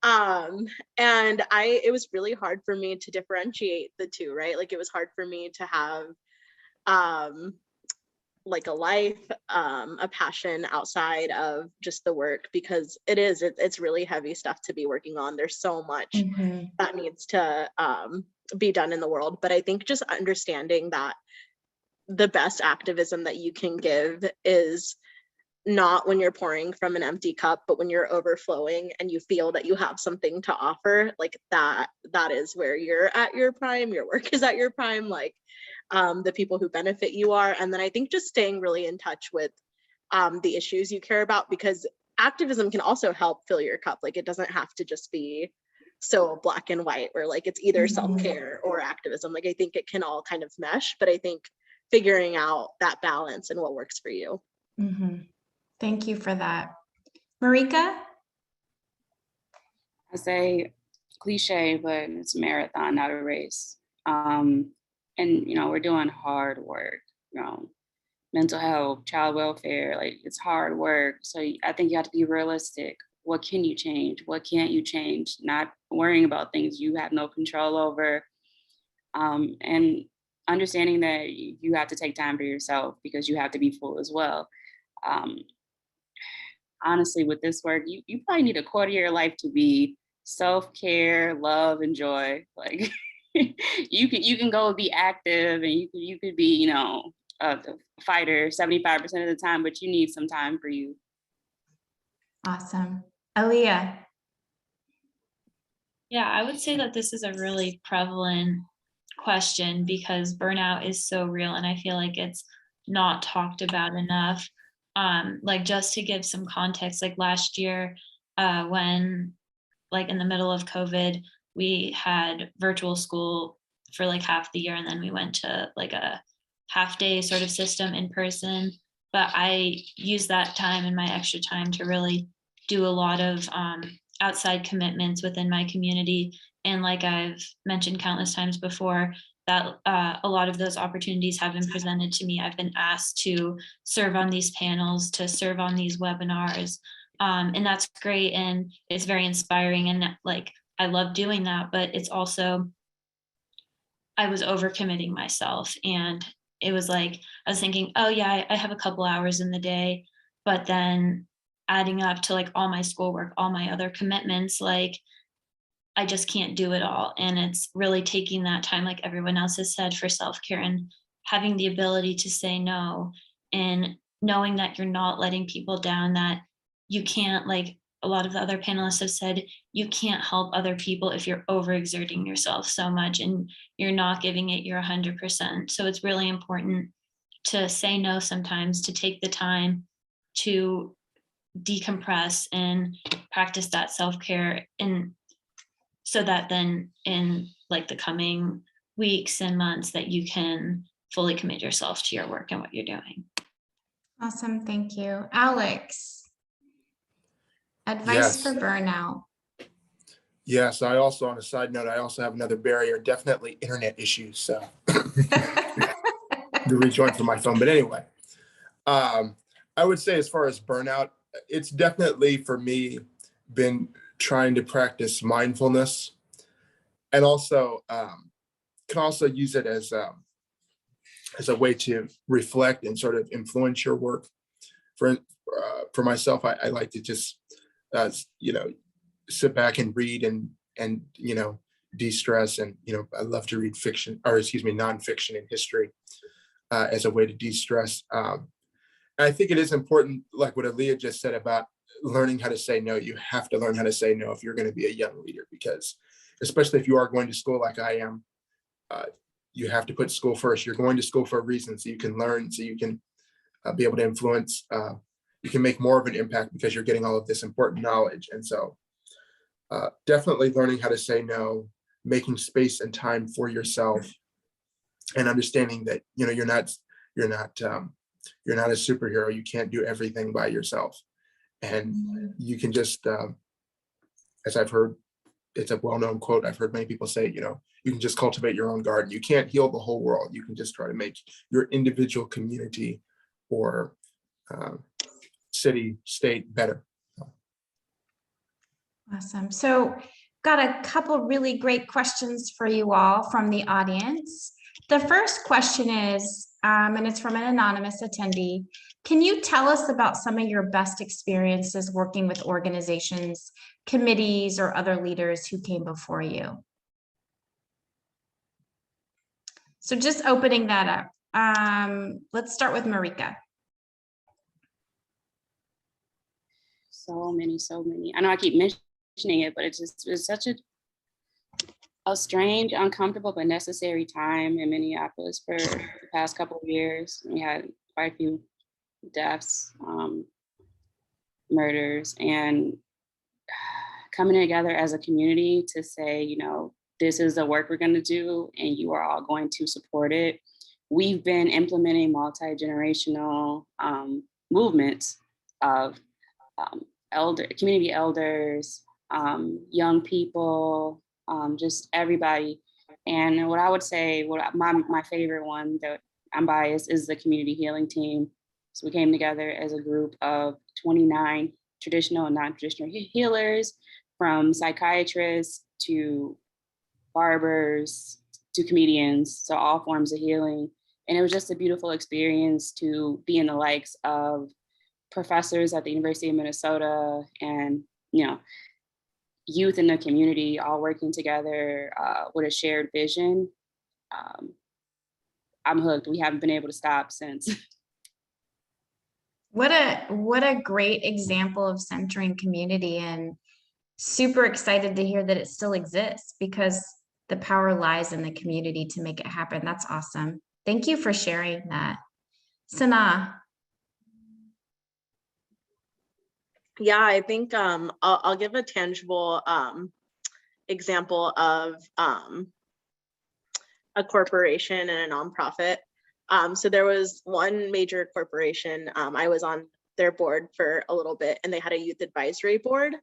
And it was really hard for me to differentiate the two, right? Like it was hard for me to have like a life, a passion outside of just the work, because it's really heavy stuff to be working on. There's so much that needs to be done in the world. But I think just understanding that the best activism that you can give is not when you're pouring from an empty cup, but when you're overflowing and you feel that you have something to offer, like that is where you're at your prime, your work is at your prime, like the people who benefit you are. And then I think just staying really in touch with the issues you care about, because activism can also help fill your cup. Like it doesn't have to just be so black and white, where like it's either self-care or activism. Like I think it can all kind of mesh, but I think figuring out that balance and what works for you. Thank you for that. Marika? I say cliche, but it's a marathon, not a race. And, we're doing hard work, mental health, child welfare, like it's hard work. So I think you have to be realistic. What can you change? What can't you change? Not worrying about things you have no control over. And understanding that you have to take time for yourself because you have to be full as well. Honestly, with this work, you probably need a quarter of your life to be self-care, love, and joy. Like you can go be active and you could be, a fighter 75% of the time, but you need some time for you. Awesome. Alia? Yeah, I would say that this is a really prevalent question because burnout is so real, and I feel like it's not talked about enough. Like just to give some context, like last year, when like in the middle of COVID, we had virtual school for like half the year, and then we went to like a half day sort of system in person. But I used that time and my extra time to really do a lot of outside commitments within my community. And like I've mentioned countless times before, that a lot of those opportunities have been presented to me. I've been asked to serve on these panels, to serve on these webinars. And that's great. And it's very inspiring. And like, I love doing that, but it's also, I was overcommitting myself. And it was like, I was thinking, oh yeah, I have a couple hours in the day, but then adding up to like all my schoolwork, all my other commitments, like I just can't do it all. And it's really taking that time, like everyone else has said, for self-care and having the ability to say no, and knowing that you're not letting people down, that you can't, like a lot of the other panelists have said, you can't help other people if you're overexerting yourself so much and you're not giving it your 100%. So it's really important to say no sometimes, to take the time to decompress and practice that self-care, and so that then in like the coming weeks and months that you can fully commit yourself to your work and what you're doing. Awesome. Thank you. Alex, advice for burnout. Yes, I also, on a side note, I also have another barrier, definitely internet issues. So to rejoin from my phone. But anyway, I would say as far as burnout, it's definitely for me been trying to practice mindfulness, and also can also use it as a way to reflect and sort of influence your work. For myself, I like to just sit back and read and de-stress, and I love to read nonfiction and history as a way to de-stress. And I think it is important, like what Alia just said about learning how to say no. You have to learn how to say no if you're going to be a young leader, because especially if you are going to school like I am, you have to put school first. You're going to school for a reason, so you can learn, so you can be able to influence. You can make more of an impact because you're getting all of this important knowledge. And so definitely learning how to say no, making space and time for yourself, and understanding that you're not a superhero. You can't do everything by yourself, and you can just as I've heard, it's a well-known quote, I've heard many people say, you can just cultivate your own garden. You can't heal the whole world. You can just try to make your individual community or city, state better. Awesome. So got a couple really great questions for you all from the audience. The first question is, and it's from an anonymous attendee, can you tell us about some of your best experiences working with organizations, committees, or other leaders who came before you? So just opening that up. Let's start with Marika. So many. I know I keep mentioning it, but it's such a strange, uncomfortable, but necessary time in Minneapolis for the past couple of years. We had quite a few deaths, murders, and coming together as a community to say, you know, this is the work we're going to do and you are all going to support it. We've been implementing multi-generational movements of community elders, young people, just everybody. And what I would say, my favorite one that I'm biased is the community healing team. So we came together as a group of 29 traditional and non-traditional healers, from psychiatrists to barbers to comedians, so all forms of healing. And it was just a beautiful experience to be in the likes of professors at the University of Minnesota and, you know, youth in the community all working together with a shared vision. I'm hooked. We haven't been able to stop since. What a great example of centering community, and super excited to hear that it still exists, because the power lies in the community to make it happen. That's awesome. Thank you for sharing that. Sanah. Yeah, I think I'll give a tangible example of a corporation and a nonprofit. So there was one major corporation, I was on their board for a little bit, and they had a youth advisory board.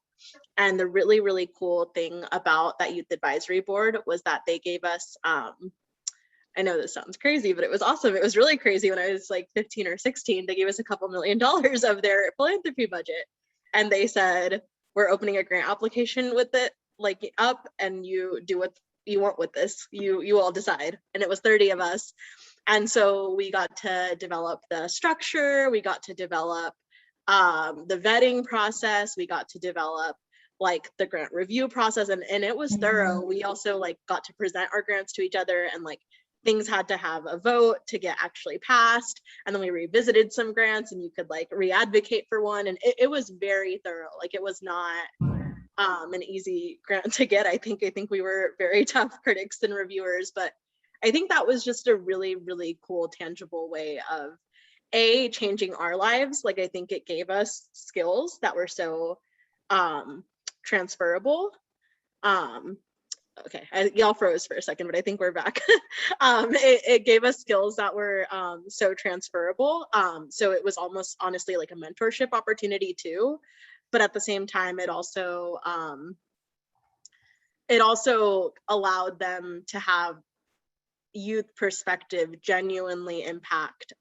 And the really, really cool thing about that youth advisory board was that they gave us, I know this sounds crazy, but it was awesome. It was really crazy. When I was like 15 or 16, they gave us a couple $1 million of their philanthropy budget. And they said, we're opening a grant application with it, like, up, and you do what you want with this. You all decide. And it was 30 of us. And so we got to develop the structure. We got to develop the vetting process. We got to develop like the grant review process, and it was thorough. We also like got to present our grants to each other, and like things had to have a vote to get actually passed. And then we revisited some grants, and you could like re-advocate for one. And it was very thorough. Like, it was not an easy grant to get. I think we were very tough critics and reviewers, but I think that was just a really, really cool, tangible way of changing our lives. Like, I think it gave us skills that were so transferable. Okay, y'all froze for a second, but I think we're back. It gave us skills that were so transferable. So it was almost honestly like a mentorship opportunity too. But at the same time, it also allowed them to have youth perspective genuinely impact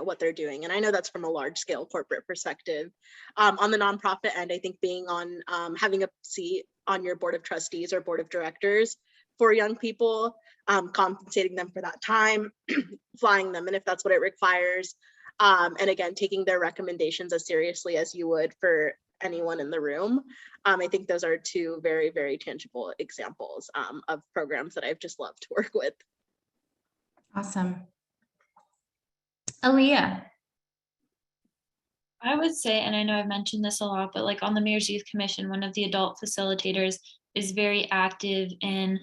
what they're doing. And I know that's from a large scale corporate perspective. On the nonprofit end, I think being on having a seat on your board of trustees or board of directors for young people, compensating them for that time, flying them, and if that's what it requires, and again, taking their recommendations as seriously as you would for anyone in the room. I think those are two very, very tangible examples of programs that I've just loved to work with. Awesome. Alia. I would say, and I know I've mentioned this a lot, but like on the Mayor's Youth Commission, one of the adult facilitators is very active in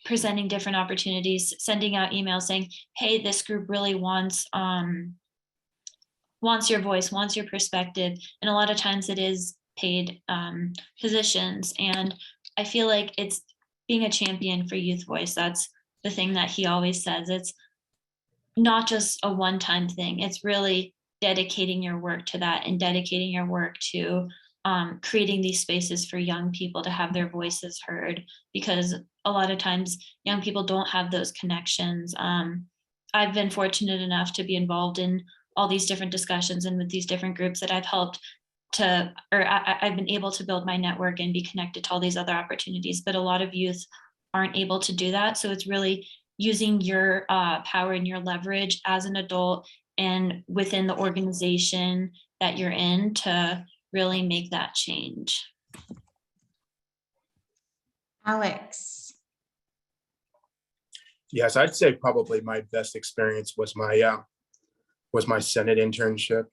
presenting different opportunities, sending out emails saying, hey, this group really wants your voice, wants your perspective. And a lot of times it is paid positions. And I feel like it's being a champion for youth voice. That's the thing that he always says. It's not just a one-time thing. It's really dedicating your work to that, and dedicating your work to creating these spaces for young people to have their voices heard, because a lot of times young people don't have those connections. I've been fortunate enough to be involved in all these different discussions and with these different groups that I've helped to, or I've been able to build my network and be connected to all these other opportunities, but a lot of youth aren't able to do that. So it's really using your power and your leverage as an adult and within the organization that you're in to really make that change. Alex. Yes, I'd say probably my best experience was my Senate internship,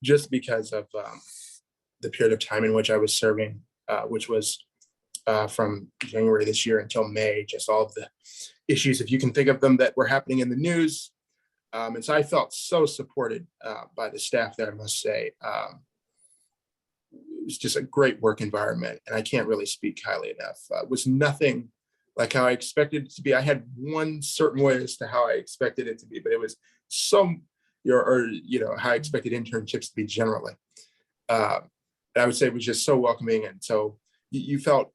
just because of the period of time in which I was serving, which was from January this year until May, just all of the issues, if you can think of them, that were happening in the news. And so I felt so supported by the staff there, I must say. It was just a great work environment, and I can't really speak highly enough. It was nothing like how I expected it to be. I had one certain way as to how I expected it to be, but it was how I expected internships to be generally. I would say it was just so welcoming, and so you felt.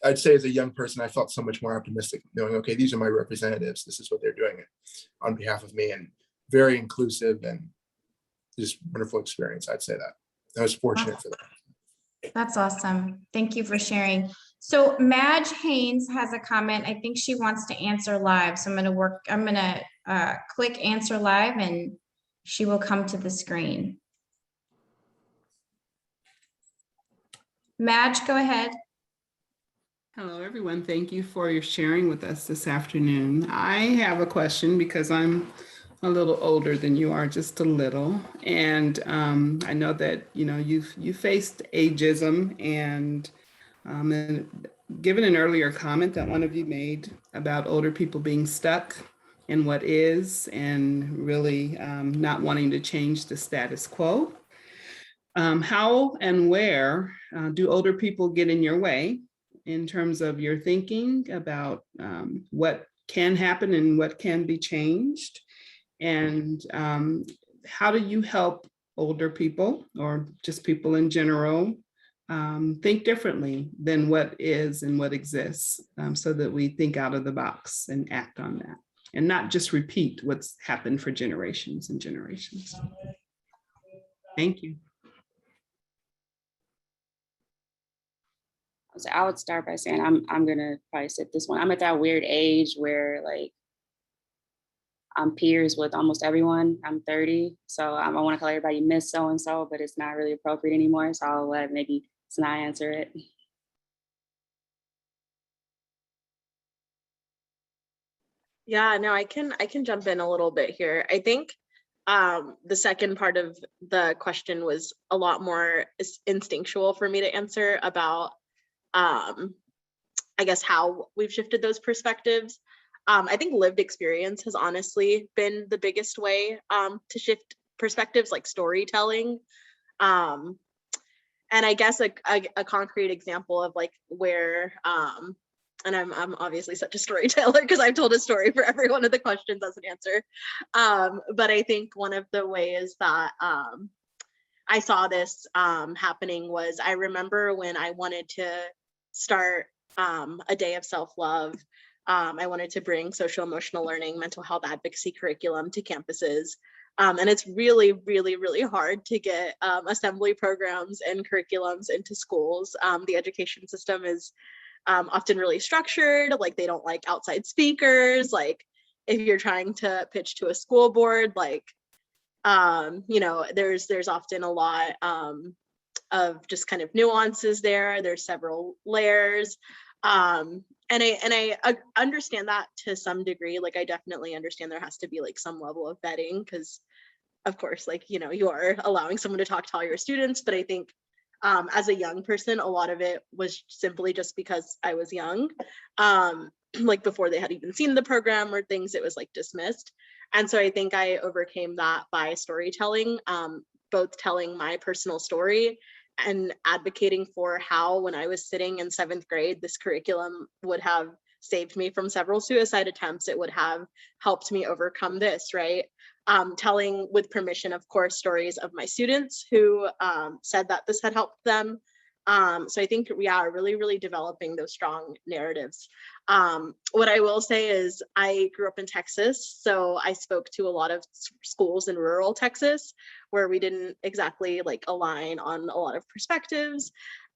I'd say as a young person, I felt so much more optimistic, knowing, okay, these are my representatives. This is what they're doing on behalf of me, and very inclusive and just wonderful experience. I'd say that. I was fortunate for that. That's awesome. Thank you for sharing. So Madge Haynes has a comment. I think she wants to answer live. So I'm going to click answer live, and she will come to the screen. Madge, go ahead. Hello, everyone. Thank you for your sharing with us this afternoon. I have a question because I'm a little older than you are, just a little. And I know that, you faced ageism, and given an earlier comment that one of you made about older people being stuck in what is and really not wanting to change the status quo. How and where do older people get in your way in terms of your thinking about what can happen and what can be changed? And how do you help older people, or just people in general, think differently than what is and what exists, so that we think out of the box and act on that, and not just repeat what's happened for generations and generations? Thank you. So I would start by saying I'm gonna probably sit this one. I'm at that weird age where like I'm peers with almost everyone. I'm 30, so I want to call everybody Miss So and So, but it's not really appropriate anymore. So I'll let maybe Sanah answer it. Yeah, no, I can jump in a little bit here. I think the second part of the question was a lot more instinctual for me to answer about I guess how we've shifted those perspectives. I think lived experience has honestly been the biggest way to shift perspectives, like storytelling. And I guess a concrete example of like where, and I'm obviously such a storyteller because I've told a story for every one of the questions as an answer. But I think one of the ways that I saw this happening was, I remember when I wanted to start a day of self-love. I wanted to bring social emotional learning, mental health advocacy curriculum to campuses. And it's really, really, really hard to get assembly programs and curriculums into schools. The education system is often really structured, like they don't like outside speakers. Like if you're trying to pitch to a school board, like, there's often a lot of just kind of nuances there. There's several layers. And I understand that to some degree. Like I definitely understand there has to be like some level of vetting, because of course, like, you are allowing someone to talk to all your students. But I think as a young person, a lot of it was simply just because I was young. Like before they had even seen the program or things, it was like dismissed. And so I think I overcame that by storytelling, both telling my personal story and advocating for how, when I was sitting in 7th grade, this curriculum would have saved me from several suicide attempts. It would have helped me overcome this, right? Telling, with permission, of course, stories of my students who said that this had helped them. So I think, yeah, really, really developing those strong narratives. What I will say is I grew up in Texas, so I spoke to a lot of schools in rural Texas where we didn't exactly like align on a lot of perspectives.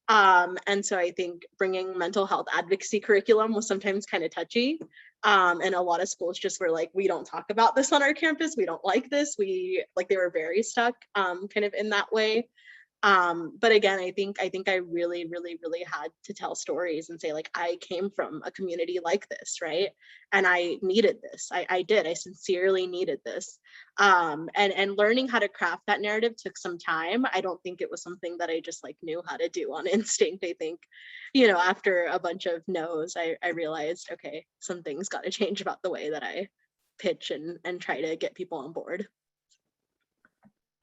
And so I think bringing mental health advocacy curriculum was sometimes kind of touchy. And a lot of schools just were like, we don't talk about this on our campus. We don't like this. They were very stuck kind of in that way. But again, I think I really, really, really had to tell stories and say, like, I came from a community like this, right? And I needed this. I sincerely needed this. And learning how to craft that narrative took some time. I don't think it was something that I just like knew how to do on instinct. I think, after a bunch of no's, I realized, okay, some things got to change about the way that I pitch and try to get people on board.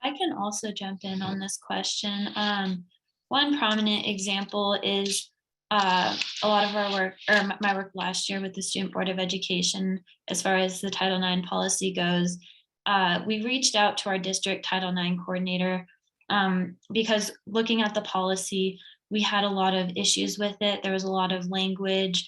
I can also jump in on this question. One prominent example is a lot of our work, or my work last year with the Student Board of Education, as far as the Title IX policy goes. We reached out to our district Title IX coordinator because looking at the policy, we had a lot of issues with it. There was a lot of language,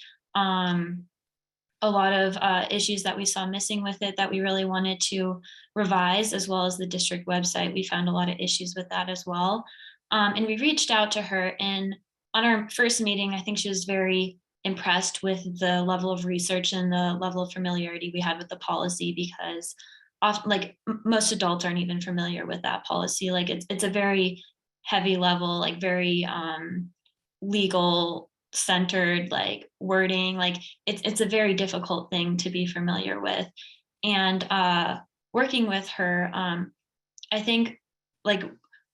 a lot of issues that we saw missing with it that we really wanted to revise, as well as the district website. We found a lot of issues with that as well. And we reached out to her, and on our first meeting, I think she was very impressed with the level of research and the level of familiarity we had with the policy, because often, like, most adults aren't even familiar with that policy. Like, it's a very heavy level, like very legal centered, like, wording. Like, it's a very difficult thing to be familiar with. And working with her, I think, like,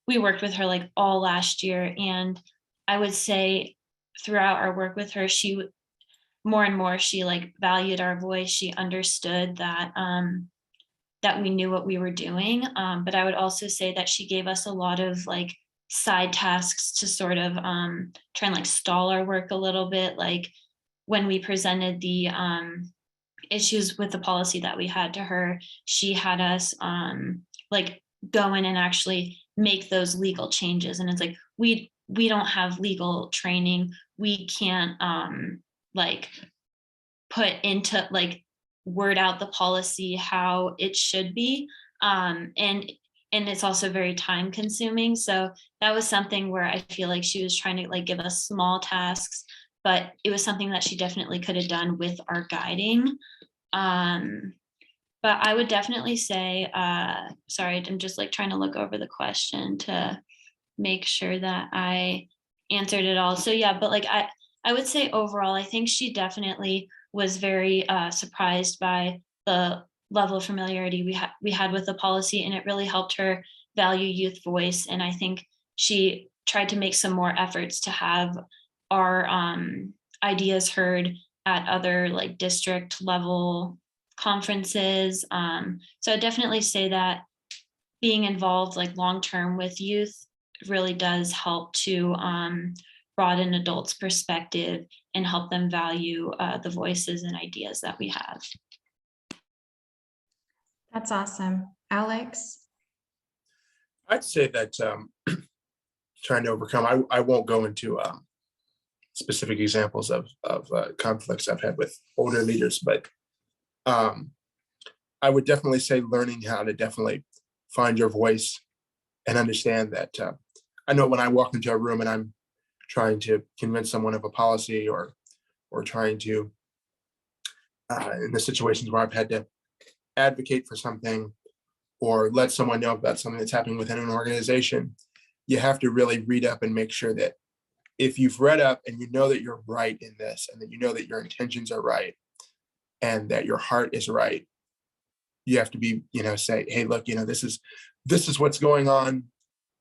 we worked with her like all last year, and I would say throughout our work with her, she more and more, she like valued our voice. She understood that that we knew what we were doing. But I would also say that she gave us a lot of like side tasks to sort of try and like stall our work a little bit. Like, when we presented the issues with the policy that we had to her, she had us like go in and actually make those legal changes. And it's like, we don't have legal training. We can't like put into like word out the policy how it should be. And it's also very time consuming. So that was something where I feel like she was trying to like give us small tasks, but it was something that she definitely could have done with our guiding. But I would definitely say, sorry, I'm just like trying to look over the question to make sure that I answered it all. So yeah, but like I would say overall, I think she definitely was very surprised by the level of familiarity we had with the policy, and it really helped her value youth voice. And I think she tried to make some more efforts to have our ideas heard at other like district level conferences. So I definitely say that being involved like long-term with youth really does help to broaden adults' perspective and help them value the voices and ideas that we have. That's awesome. Alex? I'd say that trying to overcome, I won't go into specific examples of conflicts I've had with older leaders, but I would definitely say learning how to definitely find your voice and understand that I know when I walk into a room and I'm trying to convince someone of a policy or trying to, in the situations where I've had to advocate for something or let someone know about something that's happening within an organization, you have to really read up and make sure that if you've read up and you know that you're right in this and that you know that your intentions are right and that your heart is right, you have to be, say, hey, look, this is what's going on.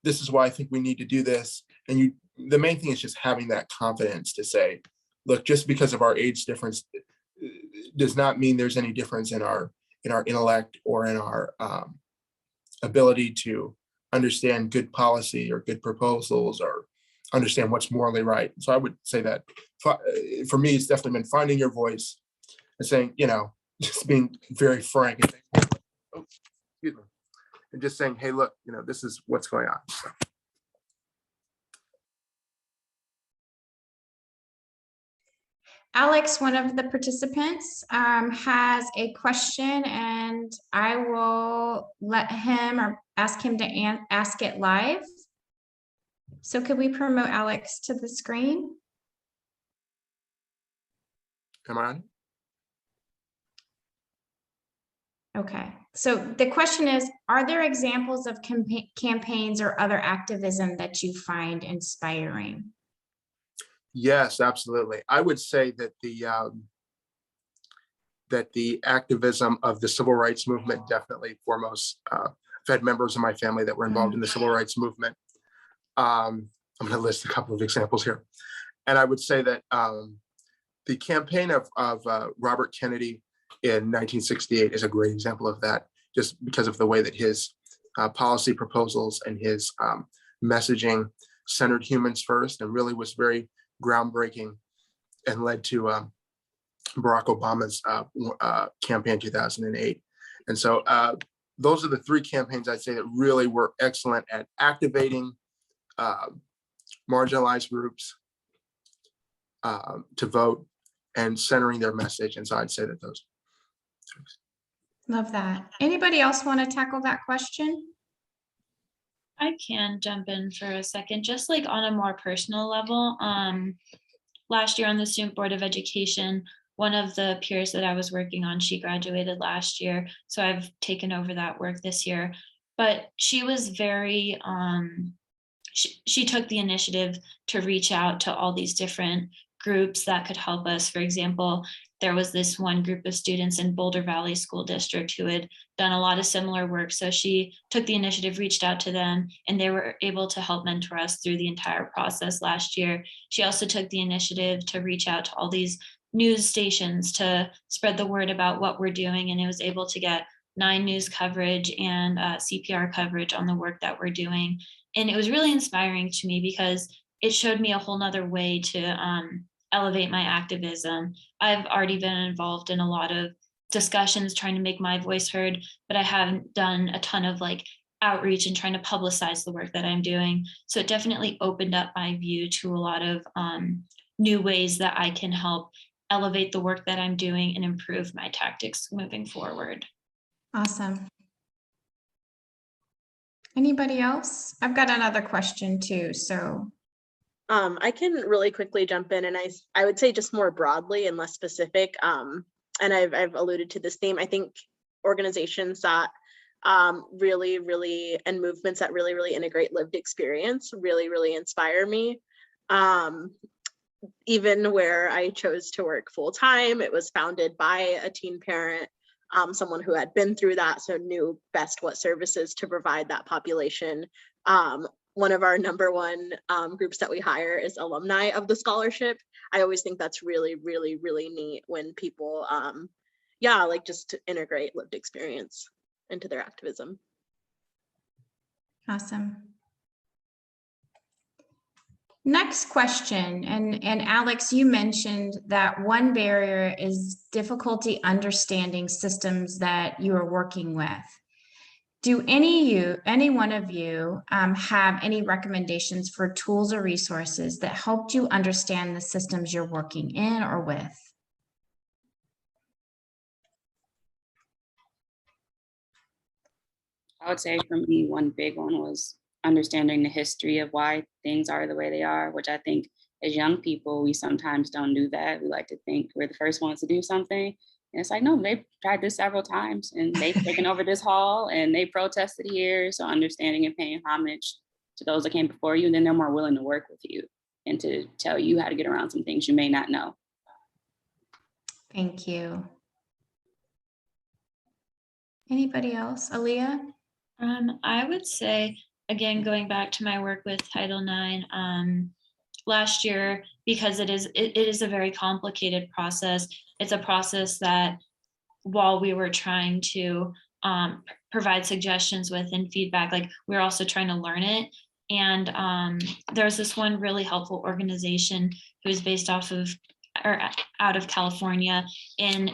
This is why I think we need to do this. And the main thing is just having that confidence to say, look, just because of our age difference does not mean there's any difference in our intellect or in our ability to understand good policy or good proposals or understand what's morally right. So I would say that for me, it's definitely been finding your voice and saying, just being very frank and saying, oh, excuse me, and just saying, hey, look, this is what's going on. So. Alex, one of the participants, has a question, and I will let him or ask him to ask it live. So could we promote Alex to the screen? Am I on? Okay, So the question is, are there examples of campaigns or other activism that you find inspiring? Yes, absolutely. I would say that the activism of the civil rights movement, definitely foremost. I've had members of my family that were involved in the civil rights movement. I'm going to list a couple of examples here. And I would say that the campaign of Robert Kennedy in 1968 is a great example of that, just because of the way that his policy proposals and his messaging centered humans first, and really was very groundbreaking and led to Barack Obama's campaign in 2008. And so those are the three campaigns I'd say that really were excellent at activating marginalized groups to vote and centering their message. And so I'd say that those. Love that. Anybody else want to tackle that question? I can jump in for a second, just like on a more personal level. Last year on the Student Board of Education, one of the peers that I was working on, she graduated last year. So I've taken over that work this year. But she was very, she took the initiative to reach out to all these different groups that could help us. For example, there was this one group of students in Boulder Valley School District who had done a lot of similar work. So she took the initiative, reached out to them, and they were able to help mentor us through the entire process last year. She also took the initiative to reach out to all these news stations to spread the word about what we're doing. And it was able to get 9 news coverage and CPR coverage on the work that we're doing. And it was really inspiring to me because it showed me a whole nother way to elevate my activism. I've already been involved in a lot of discussions trying to make my voice heard, but I haven't done a ton of like outreach and trying to publicize the work that I'm doing. So it definitely opened up my view to a lot of new ways that I can help elevate the work that I'm doing and improve my tactics moving forward. Awesome. Anybody else? I've got another question too, so. I can really quickly jump in, and I would say just more broadly and less specific. And I've alluded to this theme. I think organizations that really and movements that really integrate lived experience really inspire me. Even where I chose to work full time, it was founded by a teen parent, someone who had been through that, so knew best what services to provide that population. One of our number one groups that we hire is alumni of the scholarship. I always think that's really neat when people, like just to integrate lived experience into their activism. Awesome. Next question, and Alex, you mentioned that one barrier is difficulty understanding systems that you are working with. Do any one of you have any recommendations for tools or resources that helped you understand the systems you're working in or with? I would say for me, one big one was understanding the history of why things are the way they are, which I think as young people, we sometimes don't do that. We like to think we're the first ones to do something. And it's like, no, they've tried this several times and they've taken over this hall and they protested here. So understanding and paying homage to those that came before you, and then they're more willing to work with you and to tell you how to get around some things you may not know. Thank you. Anybody else? Alia? I would say, again, going back to my work with Title IX, last year, because it is a very complicated process. It's a process that while we were trying to provide suggestions with and feedback, like we're also trying to learn it. And there's this one really helpful organization who's based out of California, and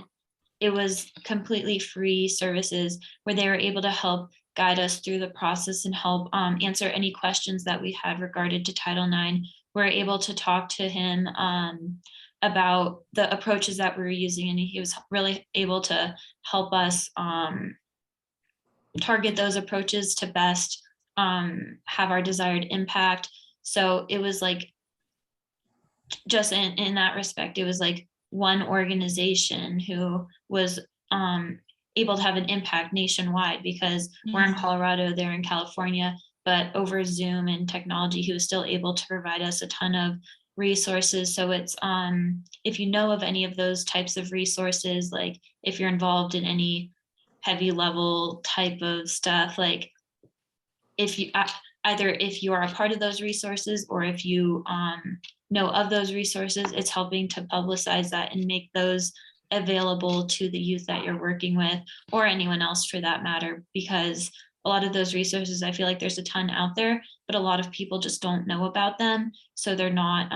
it was completely free services where they were able to help guide us through the process and help answer any questions that we had regarded to Title IX. We're able to talk to him about the approaches that we were using, and he was really able to help us target those approaches to best have our desired impact. So it was like, just in that respect, it was like one organization who was able to have an impact nationwide, because we're in Colorado, they're in California, but over Zoom and technology, he was still able to provide us a ton of resources. So it's, if you know of any of those types of resources, like if you're involved in any heavy level type of stuff, like if you either if you are a part of those resources, or if you know of those resources, it's helping to publicize that and make those available to the youth that you're working with, or anyone else for that matter, because a lot of those resources, I feel like there's a ton out there, but a lot of people just don't know about them, so they're not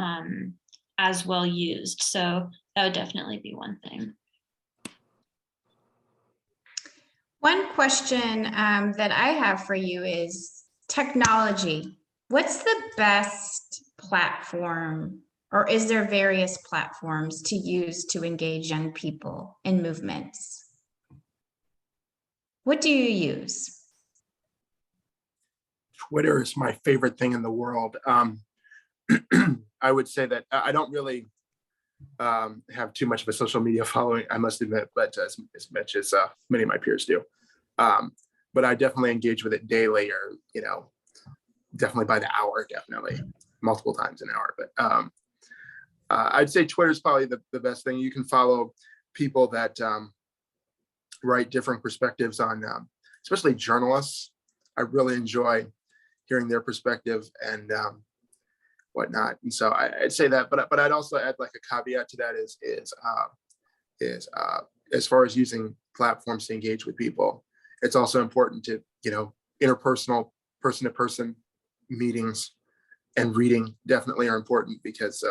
as well used. So that would definitely be one thing. One question that I have for you is technology. What's the best platform, or is there various platforms to use to engage young people in movements? What do you use? Twitter is my favorite thing in the world. I would say that I don't really have too much of a social media following, I must admit, but as much as many of my peers do. But I definitely engage with it daily, or, you know, definitely by the hour, definitely multiple times an hour. But I'd say Twitter is probably the best thing. You can follow people that write different perspectives on, especially journalists. I really enjoy hearing their perspective and whatnot. And so I'd say that, but I'd also add like a caveat to that is as far as using platforms to engage with people, it's also important to, you know, interpersonal, person-to-person meetings and reading definitely are important, because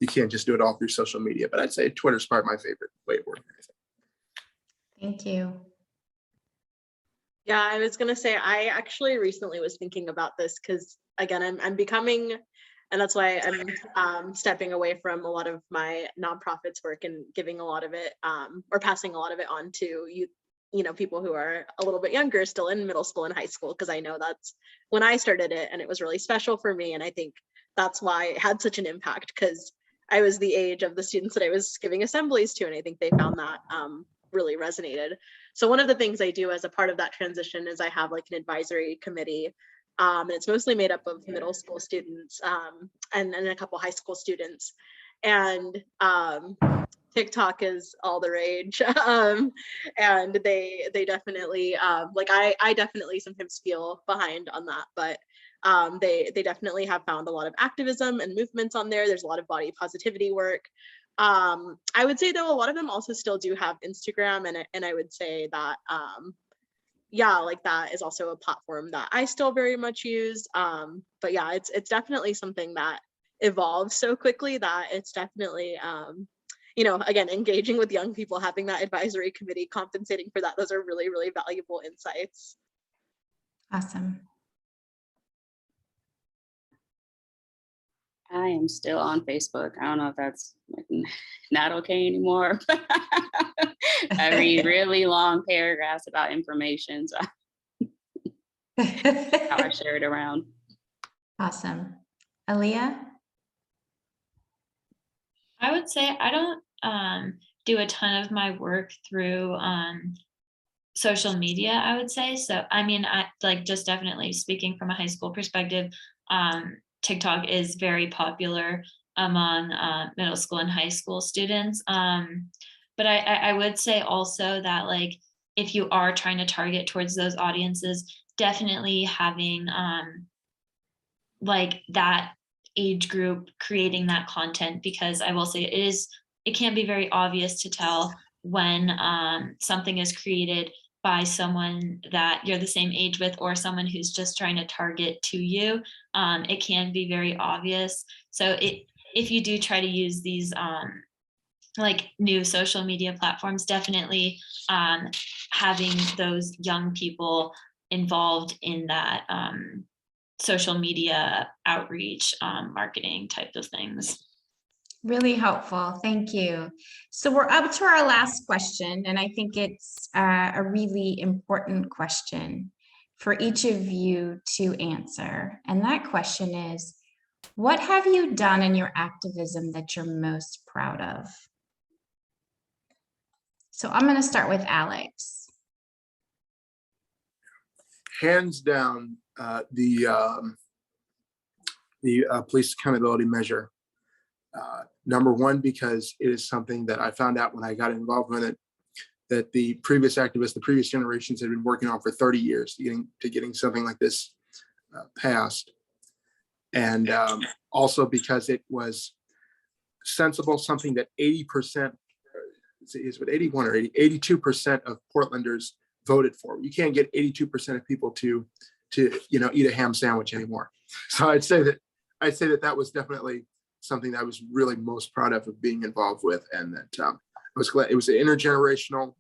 you can't just do it all through social media. But I'd say Twitter's probably my favorite way of working. Thank you. Yeah, I was gonna say, I actually recently was thinking about this because, again, I'm becoming, and that's why I'm stepping away from a lot of my nonprofits work and giving a lot of it, or passing a lot of it on to youth, you know, people who are a little bit younger, still in middle school and high school, because I know that's when I started it, and it was really special for me. And I think that's why it had such an impact, because I was the age of the students that I was giving assemblies to, and I think they found that really resonated. So one of the things I do as a part of that transition is I have like an advisory committee, and it's mostly made up of middle school students and a couple high school students. And TikTok is all the rage, and they definitely like I definitely sometimes feel behind on that, but they definitely have found a lot of activism and movements on there. There's a lot of body positivity work. I would say though, a lot of them also still do have Instagram, and I would say that yeah, like that is also a platform that I still very much use. But yeah, it's definitely something that evolves so quickly that it's definitely you know, again, engaging with young people, having that advisory committee, compensating for that, those are really, really valuable insights. Awesome. I am still on Facebook. I don't know if that's like not okay anymore. I read really long paragraphs about information, so how I share it around. Awesome. Alia? I would say I don't do a ton of my work through social media, I would say. So, I mean, I like, just definitely speaking from a high school perspective, TikTok is very popular among middle school and high school students. But I would say also that, like, if you are trying to target towards those audiences, definitely having like that age group creating that content, because I will say it can be very obvious to tell when something is created by someone that you're the same age with, or someone who's just trying to target to you. It can be very obvious. So if you do try to use these like new social media platforms, definitely having those young people involved in that social media outreach, marketing type of things. Really helpful. Thank you. So we're up to our last question, and I think it's a really important question for each of you to answer. And that question is, what have you done in your activism that you're most proud of? So I'm going to start with Alex. hands down, the police accountability measure. Number one, because it is something that I found out when I got involved with it, that the previous activists, the previous generations had been working on for 30 years, getting something like this passed. And also because it was sensible, something that 80%, is what 81 or 82% of Portlanders voted for. You can't get 82% of people to eat a ham sandwich anymore. So I'd say that was definitely something that I was really most proud of being involved with, and that I was glad it was an intergenerational,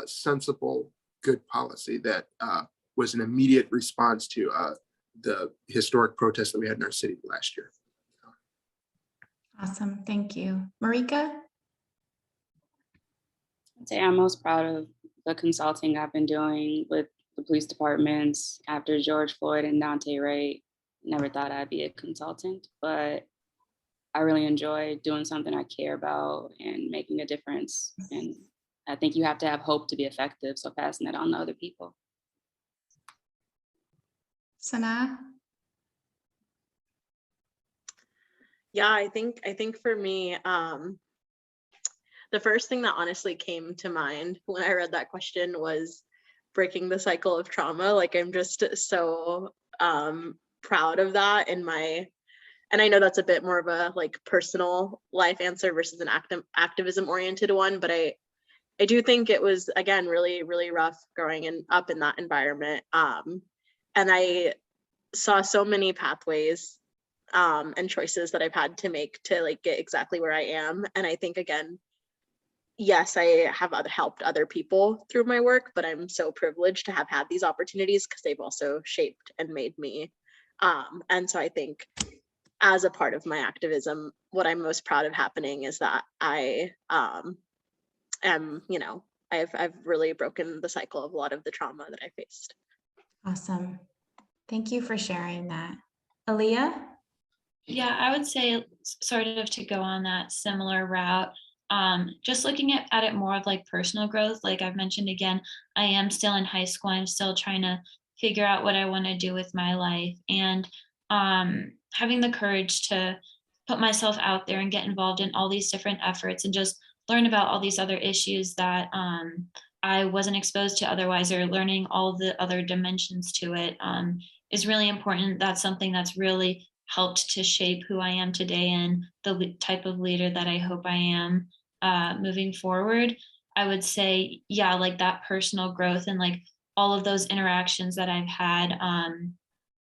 sensible, good policy that was an immediate response to the historic protests that we had in our city last year. Awesome, thank you. Marika? I'd say I'm most proud of the consulting I've been doing with the police departments after George Floyd and Dante Ray. Never thought I'd be a consultant, but I really enjoy doing something I care about and making a difference. And I think you have to have hope to be effective, so passing that on to other people. Sanah? Yeah, I think for me, the first thing that honestly came to mind when I read that question was breaking the cycle of trauma. Like, I'm just so proud of that and I know that's a bit more of a like personal life answer versus an activism oriented one, but I do think it was, again, really, really rough growing up in that environment. And I saw so many pathways and choices that I've had to make to like get exactly where I am. And I think, again, yes, I have helped other people through my work, but I'm so privileged to have had these opportunities because they've also shaped and made me. And so I think as a part of my activism, what I'm most proud of happening is that I am, I've really broken the cycle of a lot of the trauma that I faced. Awesome. Thank you for sharing that. Alia? Yeah, I would say sort of to go on that similar route, just looking at it more of like personal growth. Like I've mentioned again, I am still in high school. I'm still trying to figure out what I want to do with my life, and having the courage to put myself out there and get involved in all these different efforts and just learn about all these other issues that I wasn't exposed to otherwise, or learning all the other dimensions to it is really important. That's something that's really helped to shape who I am today and the type of leader that I hope I am moving forward. I would say, yeah, like that personal growth and like all of those interactions that I've had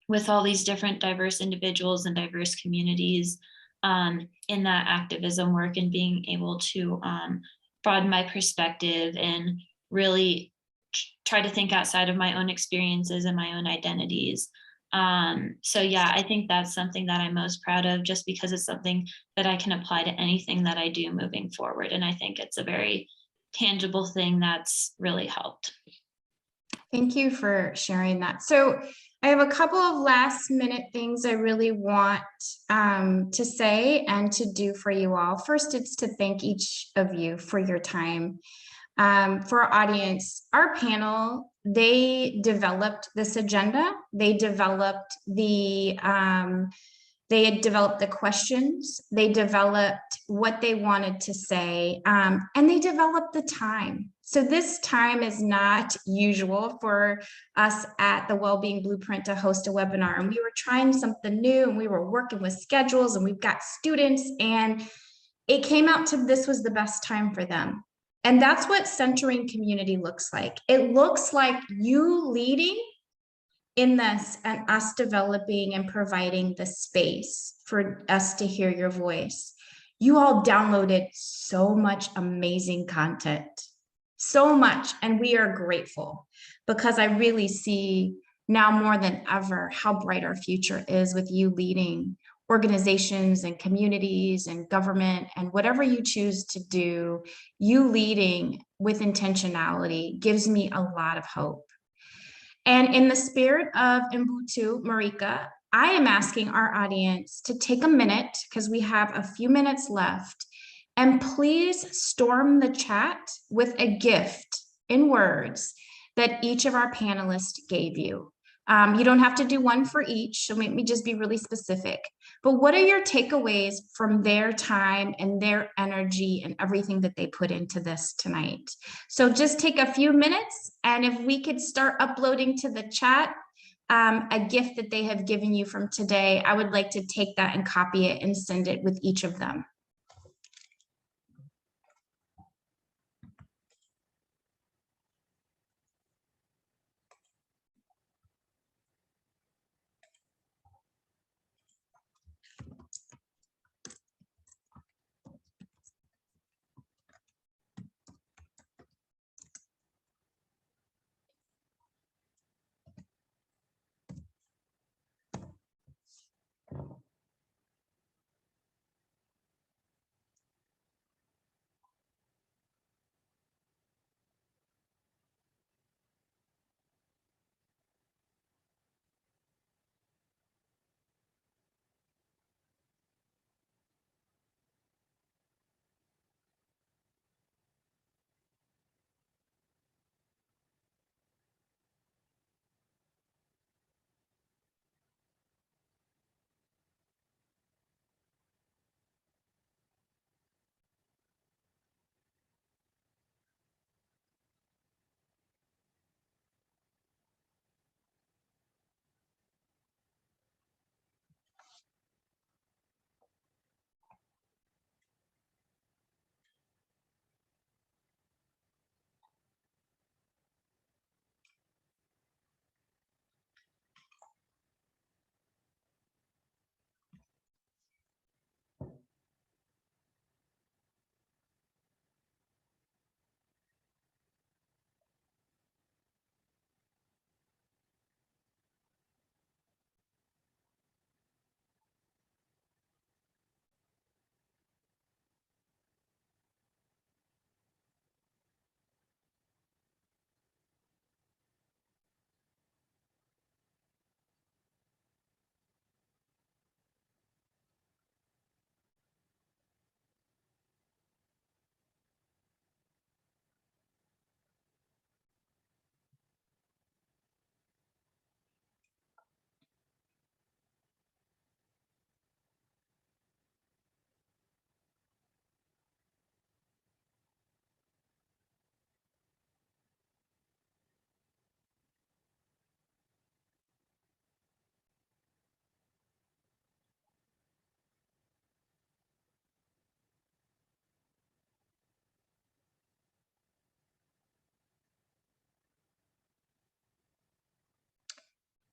with all these different diverse individuals and diverse communities in that activism work, and being able to broaden my perspective and really try to think outside of my own experiences and my own identities. So yeah, I think that's something that I'm most proud of, just because it's something that I can apply to anything that I do moving forward. And I think it's a very tangible thing that's really helped. Thank you for sharing that. So I have a couple of last minute things I really want to say and to do for you all. First, it's to thank each of you for your time. For our audience, our panel, they developed this agenda. They developed the questions. They developed what they wanted to say, and they developed the time. So this time is not usual for us at the Wellbeing Blueprint to host a webinar. And we were trying something new, and we were working with schedules, and we've got students, and it came out to this was the best time for them. And that's what centering community looks like. It looks like you leading in this and us developing and providing the space for us to hear your voice. You all downloaded so much amazing content, so much, and we are grateful, because I really see now more than ever how bright our future is with you leading organizations and communities and government, and whatever you choose to do, you leading with intentionality gives me a lot of hope. And in the spirit of Ubuntu, Marika, I am asking our audience to take a minute, because we have a few minutes left, and please storm the chat with a gift in words that each of our panelists gave you. You don't have to do one for each, so let me just be really specific. But what are your takeaways from their time and their energy and everything that they put into this tonight? So just take a few minutes, and if we could start uploading to the chat a gift that they have given you from today, I would like to take that and copy it and send it with each of them.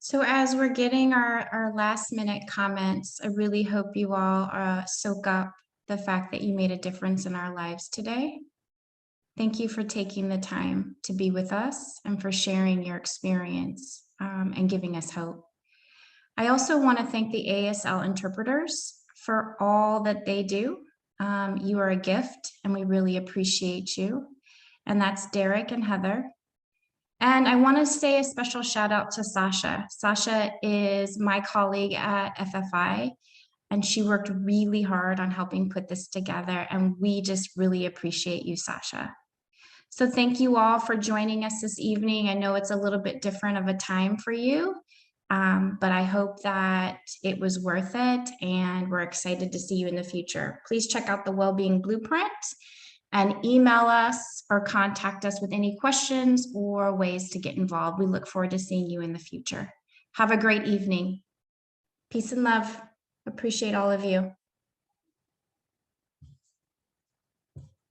So as we're getting our last minute comments, I really hope you all soak up the fact that you made a difference in our lives today. Thank you for taking the time to be with us and for sharing your experience and giving us hope. I also want to thank the ASL interpreters for all that they do. You are a gift and we really appreciate you. And that's Derek and Heather. And I want to say a special shout out to Sasha. Sasha is my colleague at FFI, and she worked really hard on helping put this together. And we just really appreciate you, Sasha. So thank you all for joining us this evening. I know it's a little bit different of a time for you, but I hope that it was worth it. And we're excited to see you in the future. Please check out the Wellbeing Blueprint and email us or contact us with any questions or ways to get involved. We look forward to seeing you in the future. Have a great evening. Peace and love. Appreciate all of you.